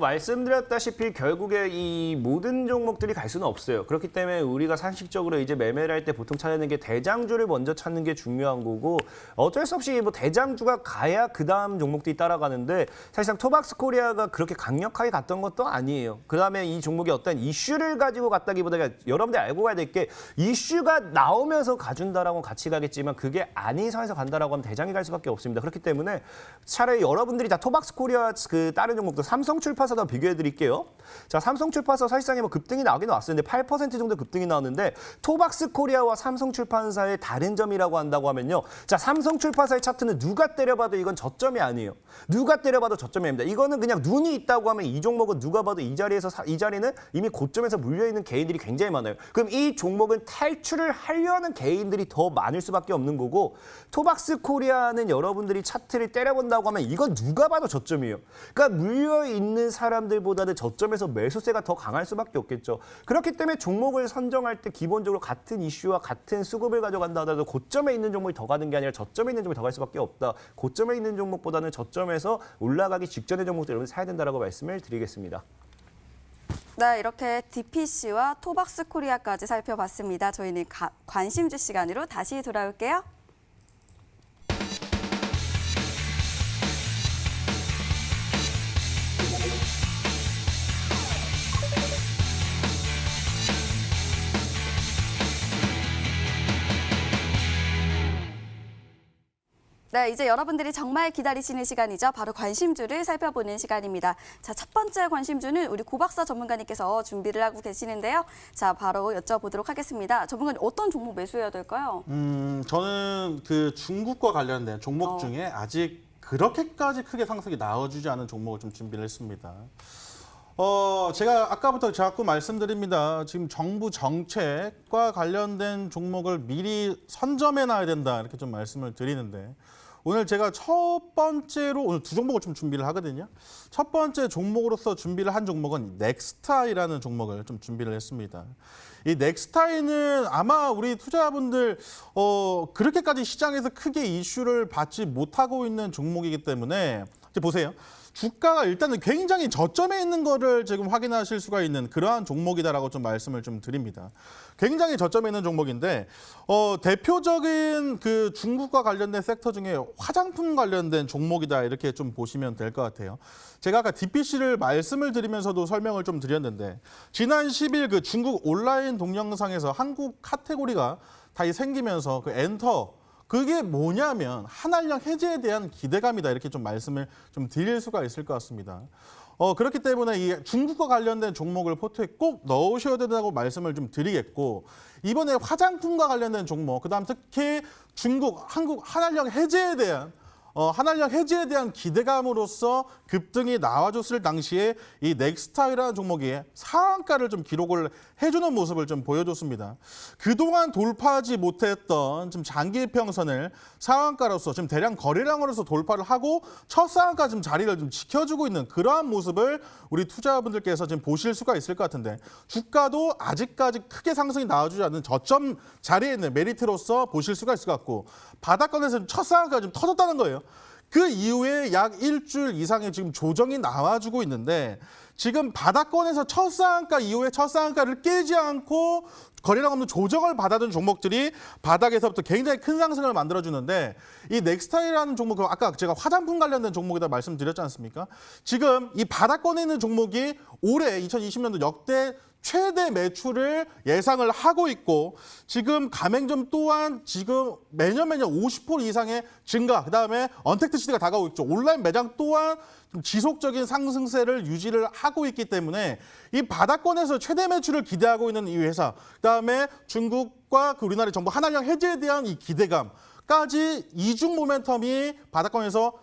말씀드렸다시피 결국에 이 모든 종목들이 갈 수는 없어요. 그렇기 때문에 우리가 상식적으로 이제 매매를 할 때 보통 찾는 게 대장주를 먼저 찾는 게 중요한 거고, 어쩔 수 없이 대장주가 가야 그 다음 종목들이 따라가는데, 사실상 토박스 코리아가 그렇게 강력하게 갔던 것도 아니에요. 그 다음에 이 종목이 어떤 이슈를 가지고 갔다기보다, 여러분들이 알고 가야 될 게, 이슈가 나오면서 가준다라고 같이 가겠지만 그게 아닌 선에서 간다라고 하면 대장이 갈 수밖에 없습니다. 그렇기 때문에 차라리 여러분들이 다 토박스 코리아 그 다른 종목 종목도 삼성출판사도 비교해 드릴게요. 자, 삼성출판사 사실상에 뭐 급등이 나오긴 나왔었는데 8% 정도 급등이 나왔는데 토박스코리아와 삼성출판사의 다른 점이라고 한다고 하면요. 자, 삼성출판사의 차트는 누가 때려봐도 이건 저점이 아니에요. 누가 때려봐도 저점이 아닙니다. 이거는 그냥 눈이 있다고 하면 이 종목은 누가 봐도 이 자리는 이미 고점에서 물려있는 개인들이 굉장히 많아요. 그럼 이 종목은 탈출을 하려는 개인들이 더 많을 수밖에 없는 거고 토박스코리아는 여러분들이 차트를 때려본다고 하면 이건 누가 봐도 저점이에요. 그러니까 물려있는 사람들보다는 저점에서 매수세가 더 강할 수밖에 없겠죠. 그렇기 때문에 종목을 선정할 때 기본적으로 같은 이슈와 같은 수급을 가져간다 하더라도 고점에 있는 종목이 더 가는 게 아니라 저점에 있는 종목이 더 갈 수밖에 없다. 고점에 있는 종목보다는 저점에서 올라가기 직전의 종목들 여러분 사야 된다라고 말씀을 드리겠습니다. 네, 이렇게 DPC와 토박스코리아까지 살펴봤습니다. 저희는 관심주 시간으로 다시 돌아올게요. 네, 이제 여러분들이 정말 기다리시는 시간이죠. 바로 관심주를 살펴보는 시간입니다. 자, 첫 번째 관심주는 우리 고박사 전문가님께서 준비를 하고 계시는데요. 자, 바로 여쭤보도록 하겠습니다. 전문가님, 어떤 종목 매수해야 될까요? 저는 그 중국과 관련된 종목 중에 아직 그렇게까지 크게 상승이 나와주지 않은 종목을 좀 준비를 했습니다. 제가 아까부터 자꾸 말씀드립니다. 지금 정부 정책과 관련된 종목을 미리 선점해 놔야 된다 이렇게 좀 말씀을 드리는데 오늘 제가 첫 번째로 오늘 두 종목을 좀 준비를 하거든요. 첫 번째 종목으로서 준비를 한 종목은 넥스타이라는 종목을 좀 준비를 했습니다. 이 넥스타이는 아마 우리 투자자분들 그렇게까지 시장에서 크게 이슈를 받지 못하고 있는 종목이기 때문에 이제 보세요. 주가가 일단은 굉장히 저점에 있는 거를 지금 확인하실 수가 있는 그러한 종목이다라고 좀 말씀을 좀 드립니다. 굉장히 저점에 있는 종목인데 대표적인 그 중국과 관련된 섹터 중에 화장품 관련된 종목이다 이렇게 좀 보시면 될 것 같아요. 제가 아까 DPC를 말씀을 드리면서도 설명을 좀 드렸는데 지난 10일 그 중국 온라인 동영상에서 한국 카테고리가 다시 생기면서 그 엔터 그게 뭐냐면 한알령 해제에 대한 기대감이다 이렇게 좀 말씀을 좀 드릴 수가 있을 것 같습니다. 그렇기 때문에 이 중국과 관련된 종목을 포트에 꼭 넣으셔야 된다고 말씀을 좀 드리겠고 이번에 화장품과 관련된 종목, 그다음 특히 중국, 한국 한알령 해제에 대한 기대감으로서 급등이 나와줬을 당시에 이 넥스타이라는 종목이 상한가를 좀 기록을 해주는 모습을 좀 보여줬습니다. 그동안 돌파하지 못했던 좀 장기 평선을 상한가로서 지금 대량 거래량으로서 돌파를 하고 첫 상한가 좀 자리를 좀 지켜주고 있는 그러한 모습을 우리 투자자분들께서 지금 보실 수가 있을 것 같은데 주가도 아직까지 크게 상승이 나와주지 않는 저점 자리에 있는 메리트로서 보실 수가 있을 것 같고 바닥권에서 첫 상한가가 좀 터졌다는 거예요. 그 이후에 약 일주일 이상의 지금 조정이 나와주고 있는데 지금 바닥권에서 첫 상한가 이후에 첫 상한가를 깨지 않고 거래량 없는 조정을 받아준 종목들이 바닥에서부터 굉장히 큰 상승을 만들어주는데 이 넥스타이라는 종목, 아까 제가 화장품 관련된 종목이다 말씀드렸지 않습니까? 지금 이 바닥권에 있는 종목이 올해 2020년도 역대 최대 매출을 예상을 하고 있고 지금 가맹점 또한 지금 매년 50% 이상의 증가, 그다음에 언택트 시대가 다가오고 있죠. 온라인 매장 또한 지속적인 상승세를 유지를 하고 있기 때문에 이 바닥권에서 최대 매출을 기대하고 있는 이 회사, 그다음에 중국과 그 우리나라의 정부 한알령 해제에 대한 이 기대감까지 이중 모멘텀이 바닥권에서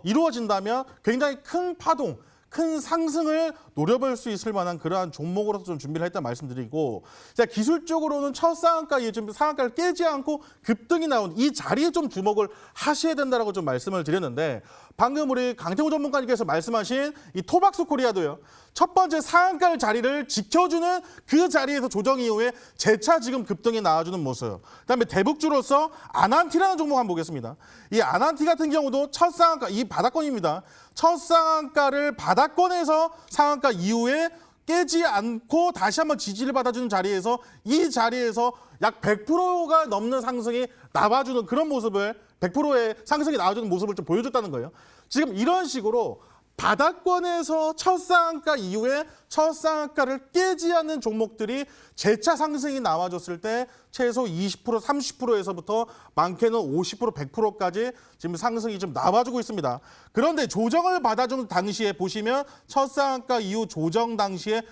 이루어진다면 굉장히 큰 파동, 큰 상승을 노려볼 수 있을 만한 그러한 종목으로서 좀 준비를 했다 말씀드리고 자, 기술적으로는 첫 상한가 이후에 좀 상한가를 깨지 않고 급등이 나온 이 자리에 좀 주목을 하셔야 된다라고 좀 말씀을 드렸는데 방금 우리 강태호 전문가님께서 말씀하신 이 토박스코리아도요. 첫 번째 상한가 자리를 지켜주는 그 자리에서 조정 이후에 재차 지금 급등이 나와주는 모습. 그다음에 대북주로서 아난티라는 종목 한번 보겠습니다. 이 아난티 같은 경우도 첫 상한가, 이 바닥권입니다. 첫 상한가를 바닥권에서 상한가 이후에 깨지 않고 다시 한번 지지를 받아주는 자리에서 이 자리에서 약 100%가 넘는 상승이 나와주는 그런 모습을 100%의 상승이 나와주는 모습을 좀 보여줬다는 거예요. 지금 이런 식으로 바닥권에서 첫 상한가 이후에 첫 상한가를 깨지 않는 종목들이 재차 상승이 나와줬을 때 최소 20%, 30%에서부터 많게는 50%, 100%까지 지금 상승이 좀 나와주고 있습니다. 그런데 조정을 받아준 당시에 보시면 첫 상한가 이후 조정 당시에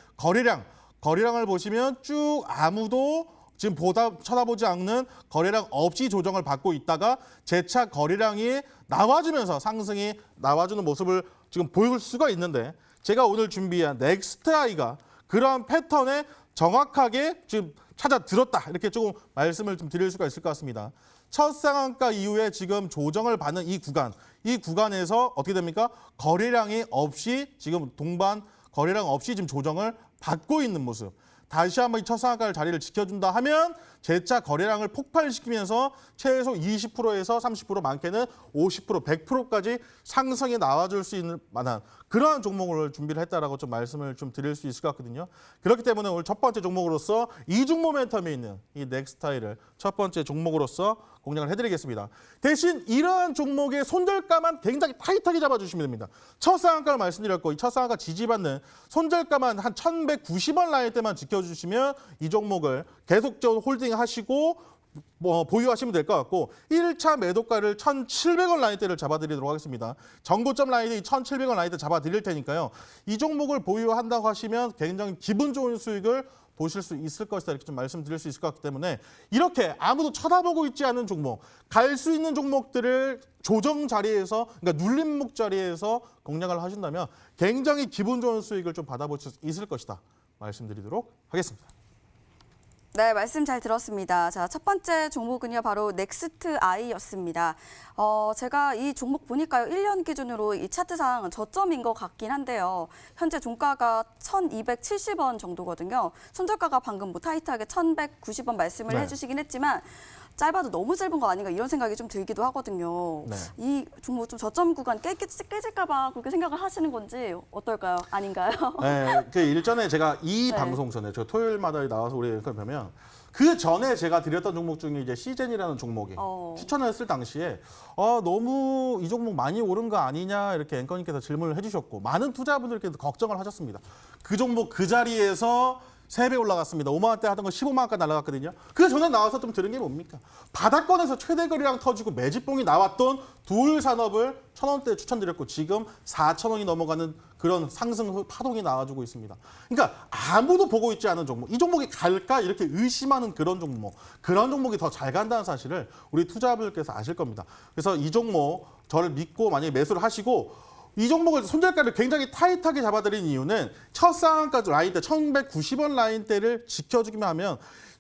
거래량을 보시면 쭉 아무도 지금 쳐다보지 않는 거래량 없이 조정을 받고 있다가 재차 거래량이 나와주면서 상승이 나와주는 모습을 지금 보일 수가 있는데 제가 오늘 준비한 넥스트아이가 그러한 패턴에 정확하게 지금 찾아들었다 이렇게 조금 말씀을 좀 드릴 수가 있을 것 같습니다. 첫 상한가 이후에 지금 조정을 받는 이 구간에서 어떻게 됩니까? 거래량이 없이 지금 거래량 없이 지금 조정을 받고 있는 모습. 다시 한번 이 첫 상한가 자리를 지켜준다 하면 재차 거래량을 폭발시키면서 최소 20%에서 30% 많게는 50%, 100%까지 상승이 나와줄 수 있는 만한 그러한 종목을 준비를 했다라고 좀 말씀을 좀 드릴 수 있을 것 같거든요. 그렇기 때문에 오늘 첫 번째 종목으로서 이중 모멘텀이 있는 이 넥스타일을 첫 번째 종목으로서 공략을 해드리겠습니다. 대신 이러한 종목의 손절가만 굉장히 타이트하게 잡아주시면 됩니다. 첫 상한가를 말씀드렸고 이 첫 상한가 지지받는 손절가만 한 1,190원 라인 때만 지켜주시면 이 종목을 계속적으로 홀딩하시고 보유하시면 될 것 같고 1차 매도가를 1,700원 라인대를 잡아드리도록 하겠습니다. 정고점 라인이 1,700원 라인대 잡아드릴 테니까요. 이 종목을 보유한다고 하시면 굉장히 기분 좋은 수익을 보실 수 있을 것이다 이렇게 좀 말씀드릴 수 있을 것 같기 때문에 이렇게 아무도 쳐다보고 있지 않은 종목, 갈 수 있는 종목들을 조정 자리에서 그러니까 눌림목 자리에서 공략을 하신다면 굉장히 기분 좋은 수익을 좀 받아보실 수 있을 것이다 말씀드리도록 하겠습니다. 네, 말씀 잘 들었습니다. 자, 첫 번째 종목은요, 바로 넥스트아이였습니다. 제가 이 종목 보니까요, 1년 기준으로 이 차트상 저점인 것 같긴 한데요. 현재 종가가 1,270원 정도거든요. 손절가가 방금 뭐 타이트하게 1,190원 말씀을 네. 해주시긴 했지만 짧아도 너무 짧은 거 아닌가 이런 생각이 좀 들기도 하거든요. 네. 이 종목 좀 저점 구간 깨질까 봐 그렇게 생각을 하시는 건지 어떨까요? 아닌가요? 네, 그 일전에 제가 이 네. 방송 전에 저 토요일마다 나와서 우리 앵커 보면 그 전에 제가 드렸던 종목 중에 이제 시젠이라는 종목이 추천을 했을 당시에 너무 이 종목 많이 오른 거 아니냐 이렇게 앵커님께서 질문을 해주셨고 많은 투자분들께서 걱정을 하셨습니다. 그 종목 그 자리에서 3배 올라갔습니다. 5만 원대 하던 거 15만 원까지 날아갔거든요. 그 전에 나와서 좀 들은 게 뭡니까? 바닥권에서 최대 거래량 터지고 매집봉이 나왔던 두울 산업을 1,000원대에 추천드렸고 지금 4,000원이 넘어가는 그런 상승 파동이 나와주고 있습니다. 그러니까 아무도 보고 있지 않은 종목, 이 종목이 갈까 이렇게 의심하는 그런 종목이 더 잘 간다는 사실을 우리 투자분들께서 아실 겁니다. 그래서 이 종목 저를 믿고 만약에 매수를 하시고 이 종목을 손절가를 굉장히 타이트하게 잡아드린 이유는 첫 상한가 라인대 1,190원 라인대를 지켜주기만 하면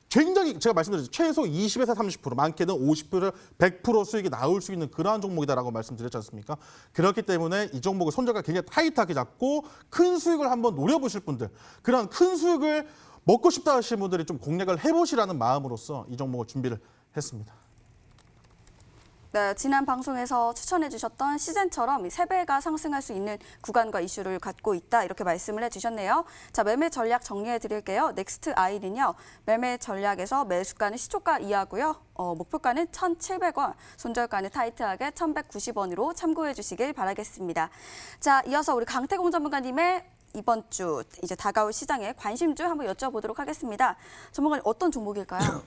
굉장히 제가 말씀드렸죠. 최소 20에서 30%, 많게는 50%, 100% 수익이 나올 수 있는 그러한 종목이다라고 말씀드렸지 않습니까? 그렇기 때문에 이 종목을 손절가 굉장히 타이트하게 잡고 큰 수익을 한번 노려보실 분들, 그런 큰 수익을 먹고 싶다 하시는 분들이 좀 공략을 해보시라는 마음으로서 이 종목을 준비를 했습니다. 네, 지난 방송에서 추천해 주셨던 시젠처럼 3배가 상승할 수 있는 구간과 이슈를 갖고 있다 이렇게 말씀을 해주셨네요. 자, 매매 전략 정리해 드릴게요. 넥스트아이는요. 매매 전략에서 매수가는 시초가 이하고요. 목표가는 1,700원, 손절가는 타이트하게 1,190원으로 참고해 주시길 바라겠습니다. 자, 이어서 우리 강태공 전문가님의 이번 주 이제 다가올 시장의 관심주 한번 여쭤보도록 하겠습니다. 전문가님 어떤 종목일까요?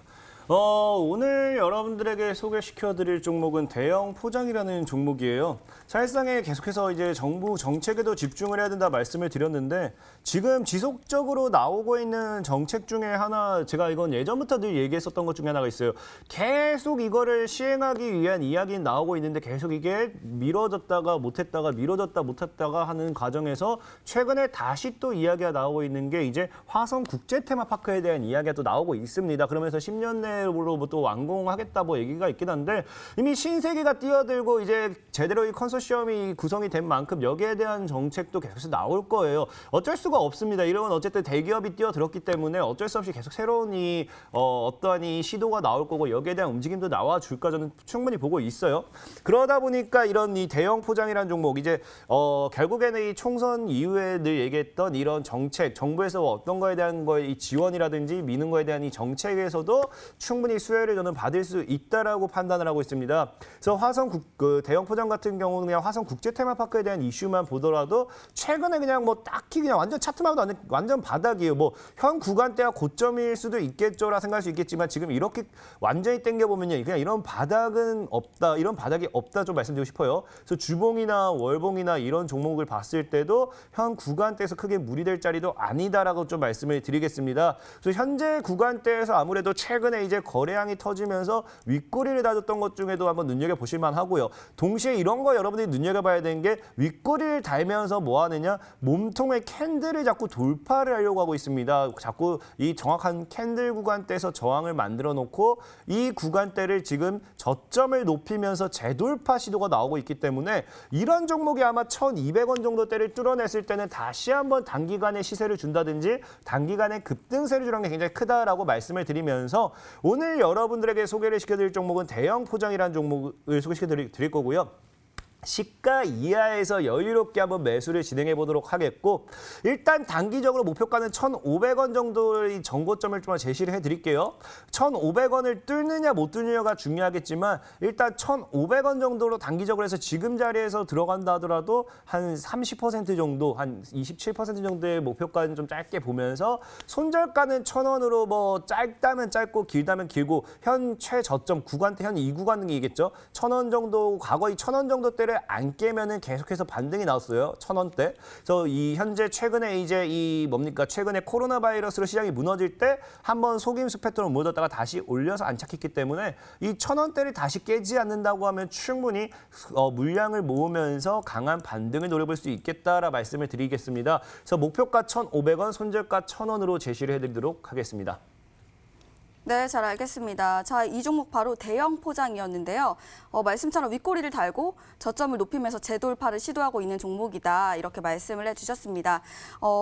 오늘 여러분들에게 소개시켜드릴 종목은 대형 포장이라는 종목이에요. 사실상에 계속해서 이제 정부 정책에도 집중을 해야 된다 말씀을 드렸는데 지금 지속적으로 나오고 있는 정책 중에 하나 하나 이건 예전부터 늘 얘기했었던 것 중에 하나가 있어요. 계속 이거를 시행하기 위한 이야기는 나오고 있는데 계속 이게 미뤄졌다가 못했다가 미뤄졌다 못했다가 하는 과정에서 최근에 다시 또 이야기가 나오고 있는 게 이제 화성 국제 테마파크에 대한 이야기가 또 나오고 있습니다. 그러면서 10년 내로 또 완공하겠다 뭐 얘기가 있긴 한데 이미 신세계가 뛰어들고 이제 제대로 이 컨소시엄이 구성이 된 만큼 여기에 대한 정책도 계속 나올 거예요. 어쩔 수가 없습니다. 이러면 어쨌든 대기업이 뛰어들었기 때문에 어쩔 수 없이 계속 새로운 어떠한 시도가 나올 거고 여기에 대한 움직임도 나와줄까 저는 충분히 보고 있어요. 그러다 보니까 이런 이 대형 포장이라는 종목 이제 결국에는 이 총선 이후에 늘 얘기했던 이런 정책, 정부에서 어떤 거에 대한 이 지원이라든지 미는 거에 대한 이 정책에서도 충분히 수혜를 저는 받을 수 있다라고 판단을 하고 있습니다. 그래서 대형 포장 같은 경우는 그냥 화성 국제 테마파크에 대한 이슈만 보더라도 최근에 그냥 뭐 딱히 그냥 완전 차트마도 완전 바닥이에요. 뭐 현 구간대가 고점일 수도 있겠죠라 생각할 수 있겠지만 지금 이렇게 완전히 땡겨보면요. 그냥 이런 바닥은 없다, 이런 바닥이 없다 좀 말씀드리고 싶어요. 그래서 주봉이나 월봉이나 이런 종목을 봤을 때도 현 구간대에서 크게 무리될 자리도 아니다라고 좀 말씀을 드리겠습니다. 그래서 현재 구간대에서 아무래도 최근에 이제 거래량이 터지면서 윗꼬리를 다졌던 것 중에도 한번 눈여겨보실 만하고요. 동시에 이런 거 여러분들이 눈여겨봐야 되는 게 윗꼬리를 달면서 뭐 하느냐? 몸통의 캔들을 자꾸 돌파를 하려고 하고 있습니다. 자꾸 이 정확한 캔들 구간대에서 저항을 만들어 놓고 이 구간대를 지금 저점을 높이면서 재돌파 시도가 나오고 있기 때문에 이런 종목이 아마 1,200원 정도대를 뚫어냈을 때는 다시 한번 단기간에 시세를 준다든지 단기간에 급등세를 주는 게 굉장히 크다라고 말씀을 드리면서 오늘 여러분들에게 소개를 시켜드릴 종목은 대형 포장이라는 종목을 소개시켜드릴 거고요. 시가 이하에서 여유롭게 한번 매수를 진행해 보도록 하겠고 일단 단기적으로 목표가는 1,500원 정도의 전고점을 좀 제시를 해드릴게요. 1,500원을 뚫느냐 못 뚫느냐가 중요하겠지만 일단 1,500원 정도로 단기적으로 해서 지금 자리에서 들어간다 하더라도 한 30% 정도, 한 27% 정도의 목표가는 좀 짧게 보면서 손절가는 1,000원으로 뭐 짧다면 짧고 길다면 길고 현 최저점 구간대 현 이 구간이겠죠. 1,000원 정도 과거 이 1,000원 정도대를 안 깨면은 계속해서 반등이 나왔어요. 1,000원대. 그래서 이 현재 최근에 이제 최근에 코로나 바이러스로 시장이 무너질 때 한번 속임수 패턴으로 무너졌다가 다시 올려서 안착했기 때문에 이 1,000원대를 다시 깨지 않는다고 하면 충분히 물량을 모으면서 강한 반등을 노려볼 수 있겠다라 말씀을 드리겠습니다. 그래서 목표가 1,500원, 손절가 1,000원으로 제시를 해드리도록 하겠습니다. 네, 잘 알겠습니다. 자, 이 종목 바로 대형 포장이었는데요. 말씀처럼 윗꼬리를 달고 저점을 높이면서 재돌파를 시도하고 있는 종목이다. 이렇게 말씀을 해주셨습니다.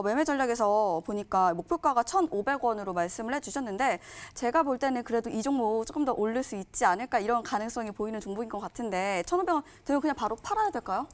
매매 전략에서 보니까 목표가가 1,500원으로 말씀을 해주셨는데 제가 볼 때는 그래도 이 종목 조금 더 오를 수 있지 않을까 이런 가능성이 보이는 종목인 것 같은데 1,500원 되면 그냥 바로 팔아야 될까요?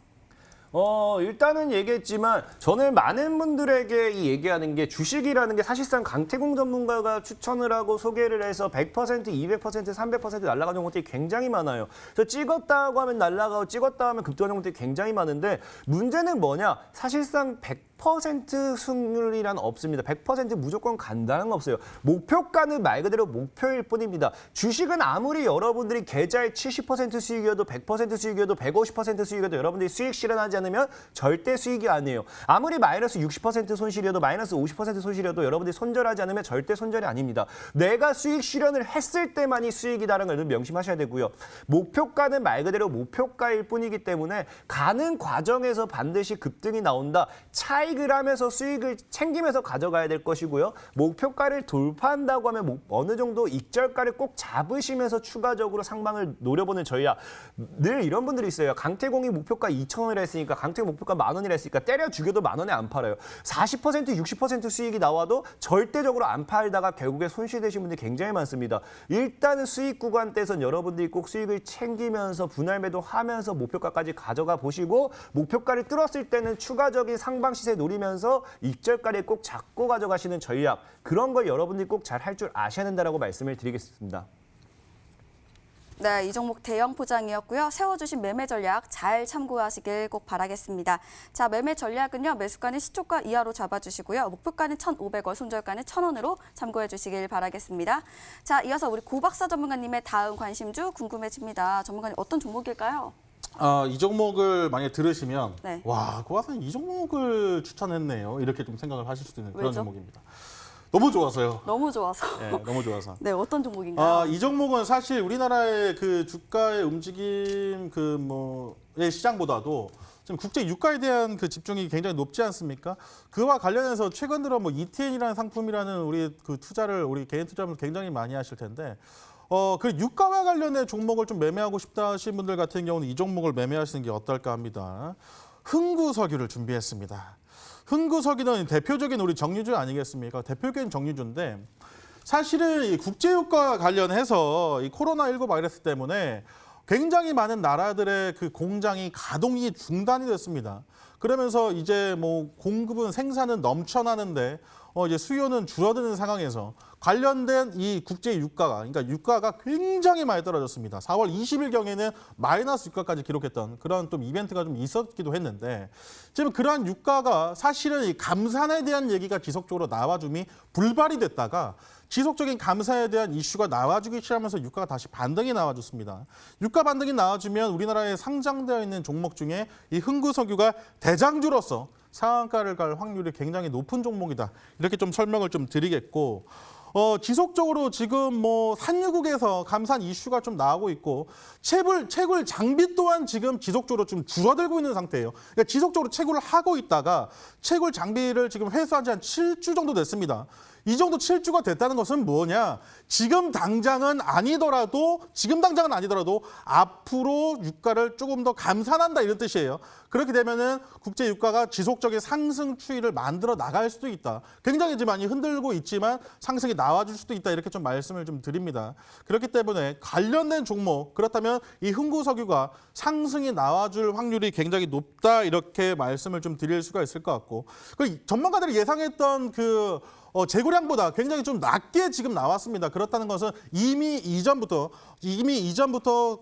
일단은 얘기했지만 저는 많은 분들에게 이 얘기하는 게 주식이라는 게 사실상 강태공 전문가가 추천을 하고 소개를 해서 100%, 200%, 300% 날아가는 것들이 굉장히 많아요. 그래서 찍었다고 하면 날아가고 찍었다 하면 급등하는 것들이 굉장히 많은데 문제는 뭐냐? 사실상 100% 승률이란 없습니다. 100% 무조건 간다는 건 없어요. 목표가는 말 그대로 목표일 뿐입니다. 주식은 아무리 여러분들이 계좌의 70% 수익이어도 100% 수익이어도 150% 수익이어도 여러분들이 수익 실현하지 않으면 절대 수익이 아니에요. 아무리 마이너스 60% 손실이어도 마이너스 50% 손실이어도 여러분들이 손절하지 않으면 절대 손절이 아닙니다. 내가 수익 실현을 했을 때만이 수익이다라는 걸 명심하셔야 되고요. 목표가는 말 그대로 목표가일 뿐이기 때문에 가는 과정에서 반드시 급등이 나온다. 차익을 하면서 수익을 챙기면서 가져가야 될 것이고요. 목표가를 돌파한다고 하면 어느 정도 익절가를 꼭 잡으시면서 추가적으로 상방을 노려보는 전략. 늘 이런 분들이 있어요. 강태공이 목표가 2,000원이라 했으니까 강태공 목표가 10,000원이라 했으니까 때려 죽여도 10,000원에 안 팔아요. 40%, 60% 수익이 나와도 절대적으로 안 팔다가 결국에 손실되신 분들이 굉장히 많습니다. 일단은 수익 구간대에선 여러분들이 꼭 수익을 챙기면서 분할 매도하면서 목표가까지 가져가 보시고 목표가를 뚫었을 때는 추가적인 상방 시세 노리면서 익절가를 꼭 잡고 가져가시는 전략. 그런 걸 여러분들이 꼭 잘 할 줄 아셔야 된다라고 말씀을 드리겠습니다. 네, 이 종목 대형 포장이었고요. 세워주신 매매 전략 잘 참고하시길 꼭 바라겠습니다. 자, 매매 전략은요. 매수가는 시초가 이하로 잡아주시고요. 목표가는 1,500원, 손절가는 1,000원으로 참고해 주시길 바라겠습니다. 자, 이어서 우리 고박사 전문가님의 다음 관심주 궁금해집니다. 전문가님 어떤 종목일까요? 이 종목을 만약에 들으시면 네. 와, 고아사님 이 종목을 추천했네요. 이렇게 좀 생각을 하실 수도 있는 그런 왜죠? 종목입니다. 너무 좋아서요. 너무 좋아서. 네, 너무 좋아서. 네, 어떤 종목인가요? 이 종목은 사실 우리나라의 그 주가의 움직임 의 시장보다도 지금 국제 유가에 대한 그 집중이 굉장히 높지 않습니까? 그와 관련해서 최근 들어 ETN이라는 상품이라는 우리 그 투자를 우리 개인 투자를 굉장히 많이 하실 텐데 그 유가와 관련된 종목을 좀 매매하고 싶다 하신 분들 같은 경우는 이 종목을 매매하시는 게 어떨까 합니다. 흥구석유를 준비했습니다. 흥구석유는 대표적인 우리 정유주 아니겠습니까? 대표적인 정유주인데 사실은 이 국제유가와 관련해서 이 코로나19 바이러스 때문에 굉장히 많은 나라들의 그 공장이 가동이 중단이 됐습니다. 그러면서 이제 공급은 생산은 넘쳐나는데 이제 수요는 줄어드는 상황에서 관련된 이 국제 유가가, 그러니까 유가가 굉장히 많이 떨어졌습니다. 4월 20일경에는 마이너스 유가까지 기록했던 그런 좀 이벤트가 좀 있었기도 했는데 지금 그러한 유가가 사실은 이 감산에 대한 얘기가 지속적으로 나와줌이 불발이 됐다가 지속적인 감사에 대한 이슈가 나와주기 시작하면서 유가가 다시 반등이 나와줬습니다. 유가 반등이 나와주면 우리나라에 상장되어 있는 종목 중에 이 흥구석유가 대장주로서 상한가를 갈 확률이 굉장히 높은 종목이다. 이렇게 좀 설명을 좀 드리겠고 지속적으로 지금 뭐 산유국에서 감산 이슈가 좀 나오고 있고 채굴 장비 또한 지금 지속적으로 좀 줄어들고 있는 상태예요. 그러니까 지속적으로 채굴을 하고 있다가 채굴 장비를 지금 회수한 지 한 7주 정도 됐습니다. 이 정도 7주가 됐다는 것은 뭐냐? 지금 당장은 아니더라도 앞으로 유가를 조금 더 감산한다 이런 뜻이에요. 그렇게 되면은 국제 유가가 지속적인 상승 추이를 만들어 나갈 수도 있다. 굉장히 이제 많이 흔들고 있지만 상승이 나와줄 수도 있다. 이렇게 좀 말씀을 좀 드립니다. 그렇기 때문에 관련된 종목 그렇다면 이 흥구석유가 상승이 나와줄 확률이 굉장히 높다. 이렇게 말씀을 좀 드릴 수가 있을 것 같고 전문가들이 예상했던 재고량보다 굉장히 좀 낮게 지금 나왔습니다. 그렇다는 것은 이미 이전부터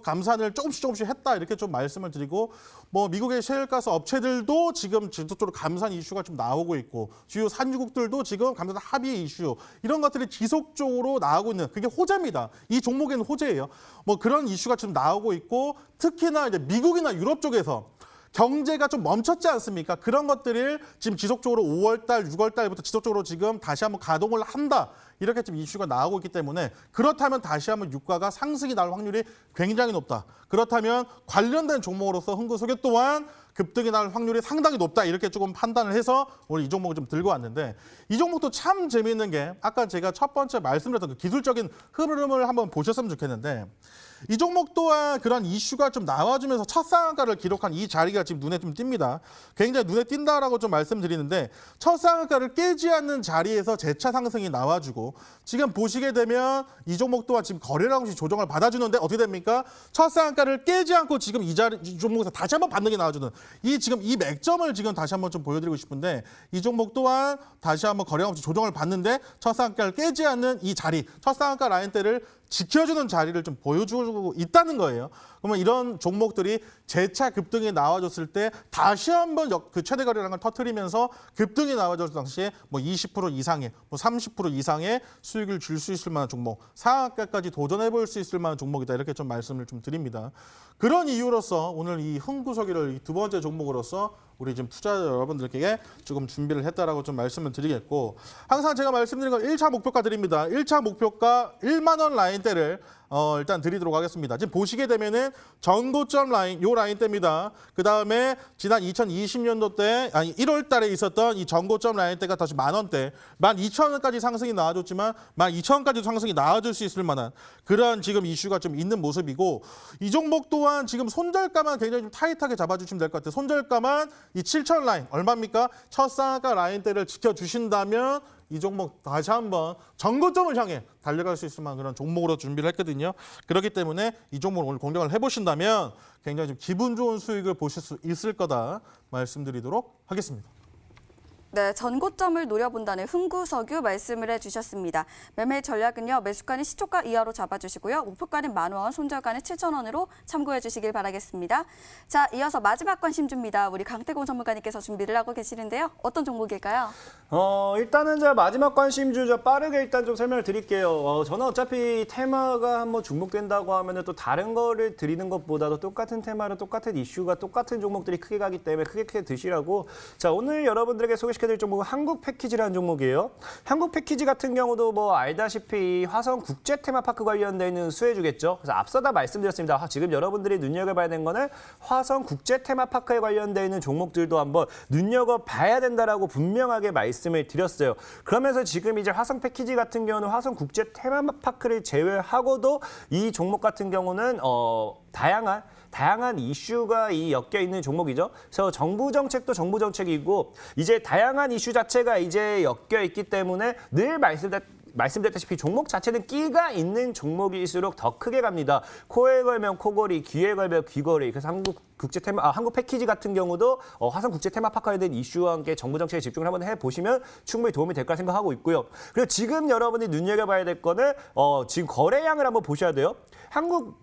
감산을 조금씩 했다 이렇게 좀 말씀을 드리고 뭐 미국의 셰일가스 업체들도 지금 지속적으로 감산 이슈가 좀 나오고 있고 주요 산유국들도 지금 감산 합의 이슈 이런 것들이 지속적으로 나오고 있는 그게 호재입니다. 이 종목에는 호재예요. 뭐 그런 이슈가 지금 나오고 있고 특히나 이제 미국이나 유럽 쪽에서 경제가 좀 멈췄지 않습니까? 그런 것들을 지금 지속적으로 5월달, 6월달부터 지속적으로 지금 다시 한번 가동을 한다. 이렇게 지금 이슈가 나오고 있기 때문에 그렇다면 다시 한번 유가가 상승이 나올 확률이 굉장히 높다. 그렇다면 관련된 종목으로서 흥구석유 또한 급등이 날 확률이 상당히 높다. 이렇게 조금 판단을 해서 오늘 이 종목을 좀 들고 왔는데 이 종목도 참 재미있는 게 아까 제가 첫 번째 말씀드렸던 그 기술적인 흐름을 한번 보셨으면 좋겠는데 이 종목 또한 그런 이슈가 좀 나와주면서 첫 상한가를 기록한 이 자리가 지금 눈에 좀 띕니다. 굉장히 눈에 띈다라고 좀 말씀드리는데 첫 상한가를 깨지 않는 자리에서 재차 상승이 나와주고 지금 보시게 되면 이 종목 또한 지금 거래량 없이 조정을 받아주는데 어떻게 됩니까? 첫 상한가를 깨지 않고 지금 이 종목에서 다시 한번 반등이 나와주는 이 맥점을 지금 다시 한번 좀 보여드리고 싶은데 이 종목 또한 다시 한번 거래량 없이 조정을 받는데 첫 상한가를 깨지 않는 이 자리, 첫 상한가 라인대를 지켜주는 자리를 좀 보여주고 있다는 거예요. 그러면 이런 종목들이 재차 급등이 나와줬을 때 다시 한번 그 최대 거래량을 터뜨리면서 급등이 나와줬을 당시에 뭐 20% 이상의, 뭐 30% 이상의 수익을 줄 수 있을 만한 종목, 상한가까지 도전해 볼 수 있을 만한 종목이다. 이렇게 좀 말씀을 좀 드립니다. 그런 이유로서 오늘 이 흥구석유를 두 번째 종목으로서 우리 지금 투자자 여러분들께 조금 준비를 했다라고 좀 말씀을 드리겠고 항상 제가 말씀드린 건 1차 목표가 드립니다. 1차 목표가 1만 원 라인대를 일단 드리도록 하겠습니다. 지금 보시게 되면은 전고점 라인, 요 라인대입니다. 그 다음에 지난 2020년도 때, 1월 달에 있었던 이 전고점 라인대가 다시 10,000원대, 12,000원까지 상승이 나와줬지만 12,000원까지도 상승이 나와줄 수 있을 만한 그런 지금 이슈가 좀 있는 모습이고 이 종목 또한 지금 손절가만 굉장히 좀 타이트하게 잡아주시면 될 것 같아요. 손절가만 이 7,000 라인, 얼마입니까? 첫 상한가 라인대를 지켜주신다면 이 종목 다시 한번 전고점을 향해 달려갈 수 있을 만한 그런 종목으로 준비를 했거든요. 그렇기 때문에 이 종목을 오늘 공략을 해보신다면 굉장히 좀 기분 좋은 수익을 보실 수 있을 거다 말씀드리도록 하겠습니다. 네, 전고점을 노려본다는 흥구석유 말씀을 해주셨습니다. 매매 전략은요, 매수가는 시초가 이하로 잡아주시고요. 목표가는 10,000원, 손절가는 7,000원으로 참고해 주시길 바라겠습니다. 자, 이어서 마지막 관심주입니다. 우리 강태공 전문가님께서 준비를 하고 계시는데요. 어떤 종목일까요? 일단은 저 마지막 관심주 빠르게 일단 좀 설명을 드릴게요. 저는 어차피 테마가 한번 중복된다고 하면은 또 다른 거를 드리는 것보다도 똑같은 테마로 똑같은 이슈가 똑같은 종목들이 크게 가기 때문에 크게 드시라고. 자, 오늘 여러분들에게 소개시켜드릴 종목은 한국패키지라는 종목이에요. 한국패키지 같은 경우도 뭐 알다시피 화성 국제 테마파크 관련돼 있는 수혜주겠죠. 그래서 앞서다 말씀드렸습니다. 지금 여러분들이 눈여겨봐야 되는 거는 화성 국제 테마파크에 관련돼 있는 종목들도 한번 눈여겨봐야 된다라고 분명하게 말씀을 드렸어요. 그러면서 지금 이제 화성 패키지 같은 경우는 화성 국제 테마파크를 제외하고도 이 종목 같은 경우는 다양한 이슈가 엮여 있는 종목이죠. 그래서 정부 정책도 정부 정책이고 이제 다양한 이슈 자체가 이제 엮여 있기 때문에 늘 말씀드렸다시피 종목 자체는 끼가 있는 종목일수록 더 크게 갑니다. 코에 걸면 코걸이, 귀에 걸면 귀걸이. 그래서 한국 패키지 같은 경우도 화성 국제 테마파크에 대한 이슈와 함께 정부 정책에 집중을 한번 해보시면 충분히 도움이 될 거라 생각하고 있고요. 그리고 지금 여러분이 눈여겨봐야 될 거는 지금 거래량을 한번 보셔야 돼요. 한국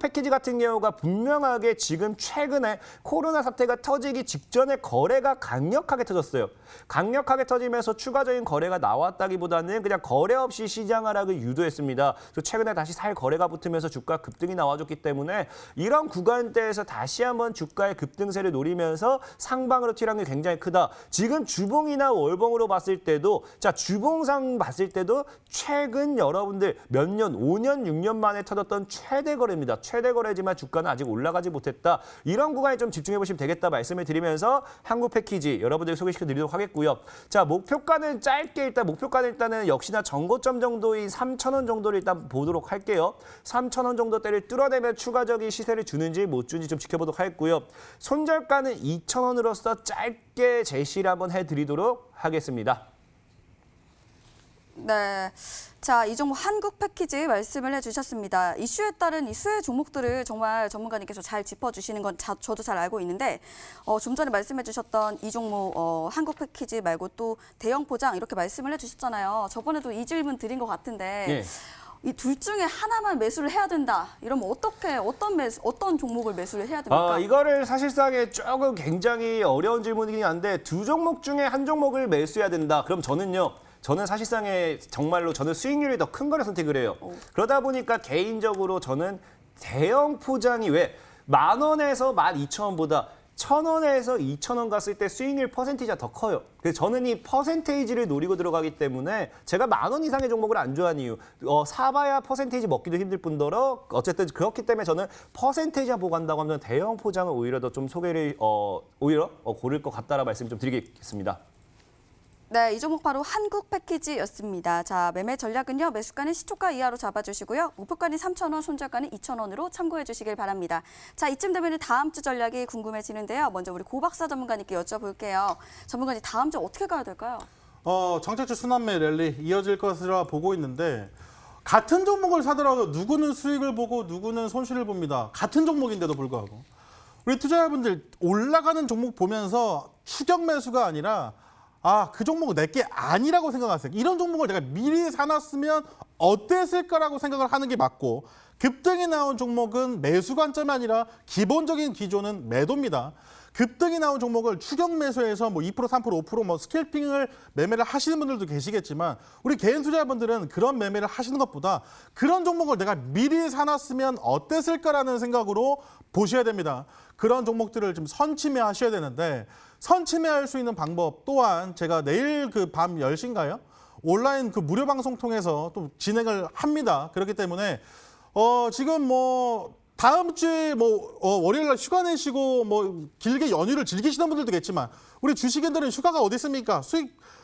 패키지 같은 경우가 분명하게 지금 최근에 코로나 사태가 터지기 직전에 거래가 강력하게 터졌어요. 강력하게 터지면서 추가적인 거래가 나왔다기보다는 그냥 거래 없이 시장 하락을 유도했습니다. 그래서 최근에 다시 살 거래가 붙으면서 주가 급등이 나와줬기 때문에 이런 구간대에서 다시 한번 주가의 급등세를 노리면서 상방으로 튀는 게 굉장히 크다. 지금 주봉이나 월봉으로 봤을 때도 주봉상 봤을 때도 최근 여러분들 몇 년, 5년, 6년 만에 터졌던 최대 거래입니다. 최대 거래지만 주가는 아직 올라가지 못했다. 이런 구간에 좀 집중해 보시면 되겠다 말씀을 드리면서 한국 패키지 여러분들 소개시켜 드리도록 하겠고요. 자, 목표가는 짧게 목표가는 역시나 전고점 정도인 3,000원 정도를 일단 보도록 할게요. 3,000원 정도대를 뚫어내면 추가적인 시세를 주는지 못 주는지 좀 지켜보도록 하겠고요. 손절가는 2,000원으로서 짧게 제시를 한번 해드리도록 하겠습니다. 네. 자, 이 종목 한국 패키지 말씀을 해주셨습니다. 이슈에 따른 이 수혜 종목들을 정말 전문가님께서 잘 짚어주시는 건 저도 잘 알고 있는데 좀 전에 말씀해주셨던 이 종목 한국 패키지 말고 또 대형 포장 이렇게 말씀을 해주셨잖아요. 저번에도 이 질문 드린 것 같은데 예. 이 둘 중에 하나만 매수를 해야 된다. 이러면 어떤 종목을 매수를 해야 됩니까? 이거를 사실상에 조금 굉장히 어려운 질문이긴 한데 두 종목 중에 한 종목을 매수해야 된다. 그럼 저는 사실상에 정말로 저는 수익률이 더 큰 거를 선택을 해요. 그러다 보니까 개인적으로 저는 대형 포장이 왜 10,000원에서 12,000원보다 1,000원에서 2,000원 갔을 때 수익률 퍼센티지가 더 커요. 그래서 저는 이 퍼센테이지를 노리고 들어가기 때문에 제가 10,000원 이상의 종목을 안 좋아하는 이유. 사봐야 퍼센테이지 먹기도 힘들 뿐더러 어쨌든 그렇기 때문에 저는 퍼센테이지만 보고 간다고 하면 대형 포장을 오히려 더 좀 소개를 고를 것 같다라는 말씀 좀 드리겠습니다. 네, 이 종목 바로 한국 패키지였습니다. 자, 매매 전략은요. 매수가는 시초가 이하로 잡아주시고요. 목표가는 3,000원, 손절가는 2,000원으로 참고해 주시길 바랍니다. 자, 이쯤 되면 다음 주 전략이 궁금해지는데요. 먼저 우리 고박사 전문가님께 여쭤볼게요. 전문가님, 다음 주 어떻게 가야 될까요? 정책주 순환매 랠리 이어질 것이라 보고 있는데 같은 종목을 사더라도 누구는 수익을 보고 누구는 손실을 봅니다. 같은 종목인데도 불구하고. 우리 투자자분들 올라가는 종목 보면서 추격 매수가 아니라 그 종목은 내게 아니라고 생각하세요. 이런 종목을 내가 미리 사놨으면 어땠을까라고 생각을 하는 게 맞고 급등이 나온 종목은 매수 관점이 아니라 기본적인 기조는 매도입니다. 급등이 나온 종목을 추격 매수해서 2%, 3%, 5% 스캘핑을 매매를 하시는 분들도 계시겠지만 우리 개인 투자자분들은 그런 매매를 하시는 것보다 그런 종목을 내가 미리 사놨으면 어땠을까라는 생각으로 보셔야 됩니다. 그런 종목들을 좀 선침해하셔야 되는데 선침해할 수 있는 방법 또한 제가 내일 밤 10시인가요? 온라인 무료 방송 통해서 또 진행을 합니다. 그렇기 때문에 지금 다음 주에 월요일 날 휴가 내시고 길게 연휴를 즐기시는 분들도 있겠지만 우리 주식인들은 휴가가 어디 있습니까?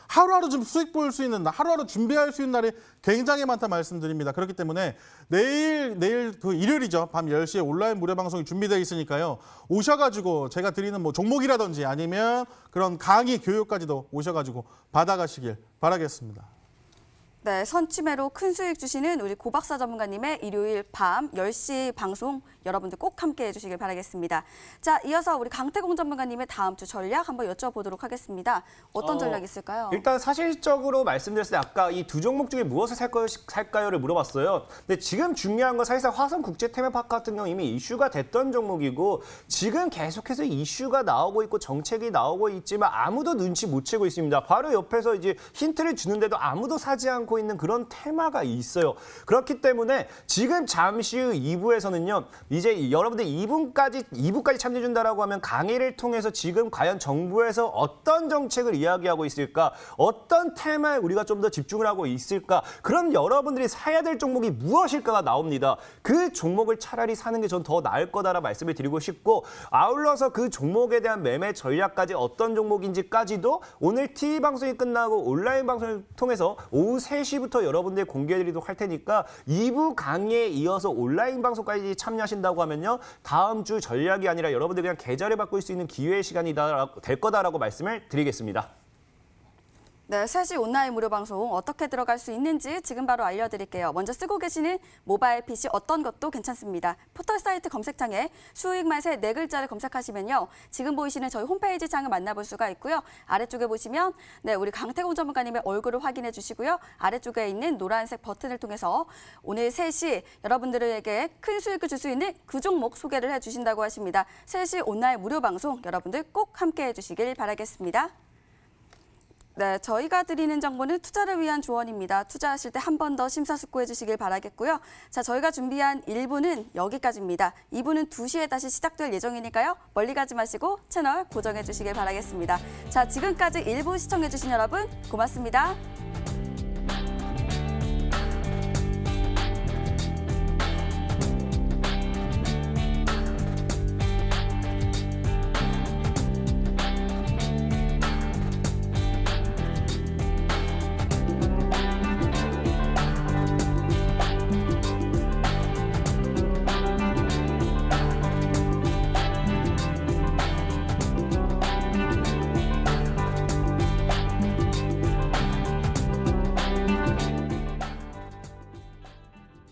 하루하루 좀 수익 볼 수 있는 날, 하루하루 준비할 수 있는 날이 굉장히 많다 말씀드립니다. 그렇기 때문에 내일 일요일이죠. 밤 10시에 온라인 무료 방송이 준비되어 있으니까요. 오셔가지고 제가 드리는 종목이라든지 아니면 그런 강의 교육까지도 오셔가지고 받아가시길 바라겠습니다. 네, 선침해로 큰 수익 주시는 우리 고박사 전문가님의 일요일 밤 10시 방송 여러분들 꼭 함께해 주시길 바라겠습니다. 자, 이어서 우리 강태공 전문가님의 다음 주 전략 한번 여쭤보도록 하겠습니다. 어떤 전략이 있을까요? 일단 사실적으로 말씀드렸을 때 아까 이 두 종목 중에 무엇을 살까요를 물어봤어요. 근데 지금 중요한 건 사실상 화성 국제 테마파크 같은 경우 이미 이슈가 됐던 종목이고 지금 계속해서 이슈가 나오고 있고 정책이 나오고 있지만 아무도 눈치 못 채고 있습니다. 바로 옆에서 이제 힌트를 주는데도 아무도 사지 않고 있는 그런 테마가 있어요. 그렇기 때문에 지금 잠시 후 2부에서는요. 이제 여러분들 2부까지 참여해준다라고 하면 강의를 통해서 지금 과연 정부에서 어떤 정책을 이야기하고 있을까? 어떤 테마에 우리가 좀 더 집중을 하고 있을까? 그럼 여러분들이 사야 될 종목이 무엇일까가 나옵니다. 그 종목을 차라리 사는 게 전 더 나을 거다라 말씀을 드리고 싶고 아울러서 그 종목에 대한 매매 전략까지 어떤 종목인지까지도 오늘 TV 방송이 끝나고 온라인 방송을 통해서 오후 3시부터 여러분들 공개해드리도록 할 테니까 2부 강의에 이어서 온라인 방송까지 참여하신다고 하면요. 다음 주 전략이 아니라 여러분들 그냥 계좌를 바꿀 수 있는 기회의 시간이 될 거다라고 말씀을 드리겠습니다. 네, 3시 온라인 무료 방송 어떻게 들어갈 수 있는지 지금 바로 알려드릴게요. 먼저 쓰고 계시는 모바일 PC 어떤 것도 괜찮습니다. 포털 사이트 검색창에 수익 맛의 4글자를 검색하시면요. 지금 보이시는 저희 홈페이지 창을 만나볼 수가 있고요. 아래쪽에 보시면 네, 우리 강태공 전문가님의 얼굴을 확인해 주시고요. 아래쪽에 있는 노란색 버튼을 통해서 오늘 3시 여러분들에게 큰 수익을 줄 수 있는 그 종목 소개를 해주신다고 하십니다. 3시 온라인 무료 방송 여러분들 꼭 함께 해주시길 바라겠습니다. 네, 저희가 드리는 정보는 투자를 위한 조언입니다. 투자하실 때 한 번 더 심사숙고해 주시길 바라겠고요. 자, 저희가 준비한 1부는 여기까지입니다. 2부는 2시에 다시 시작될 예정이니까요. 멀리 가지 마시고 채널 고정해 주시길 바라겠습니다. 자, 지금까지 1부 시청해 주신 여러분 고맙습니다.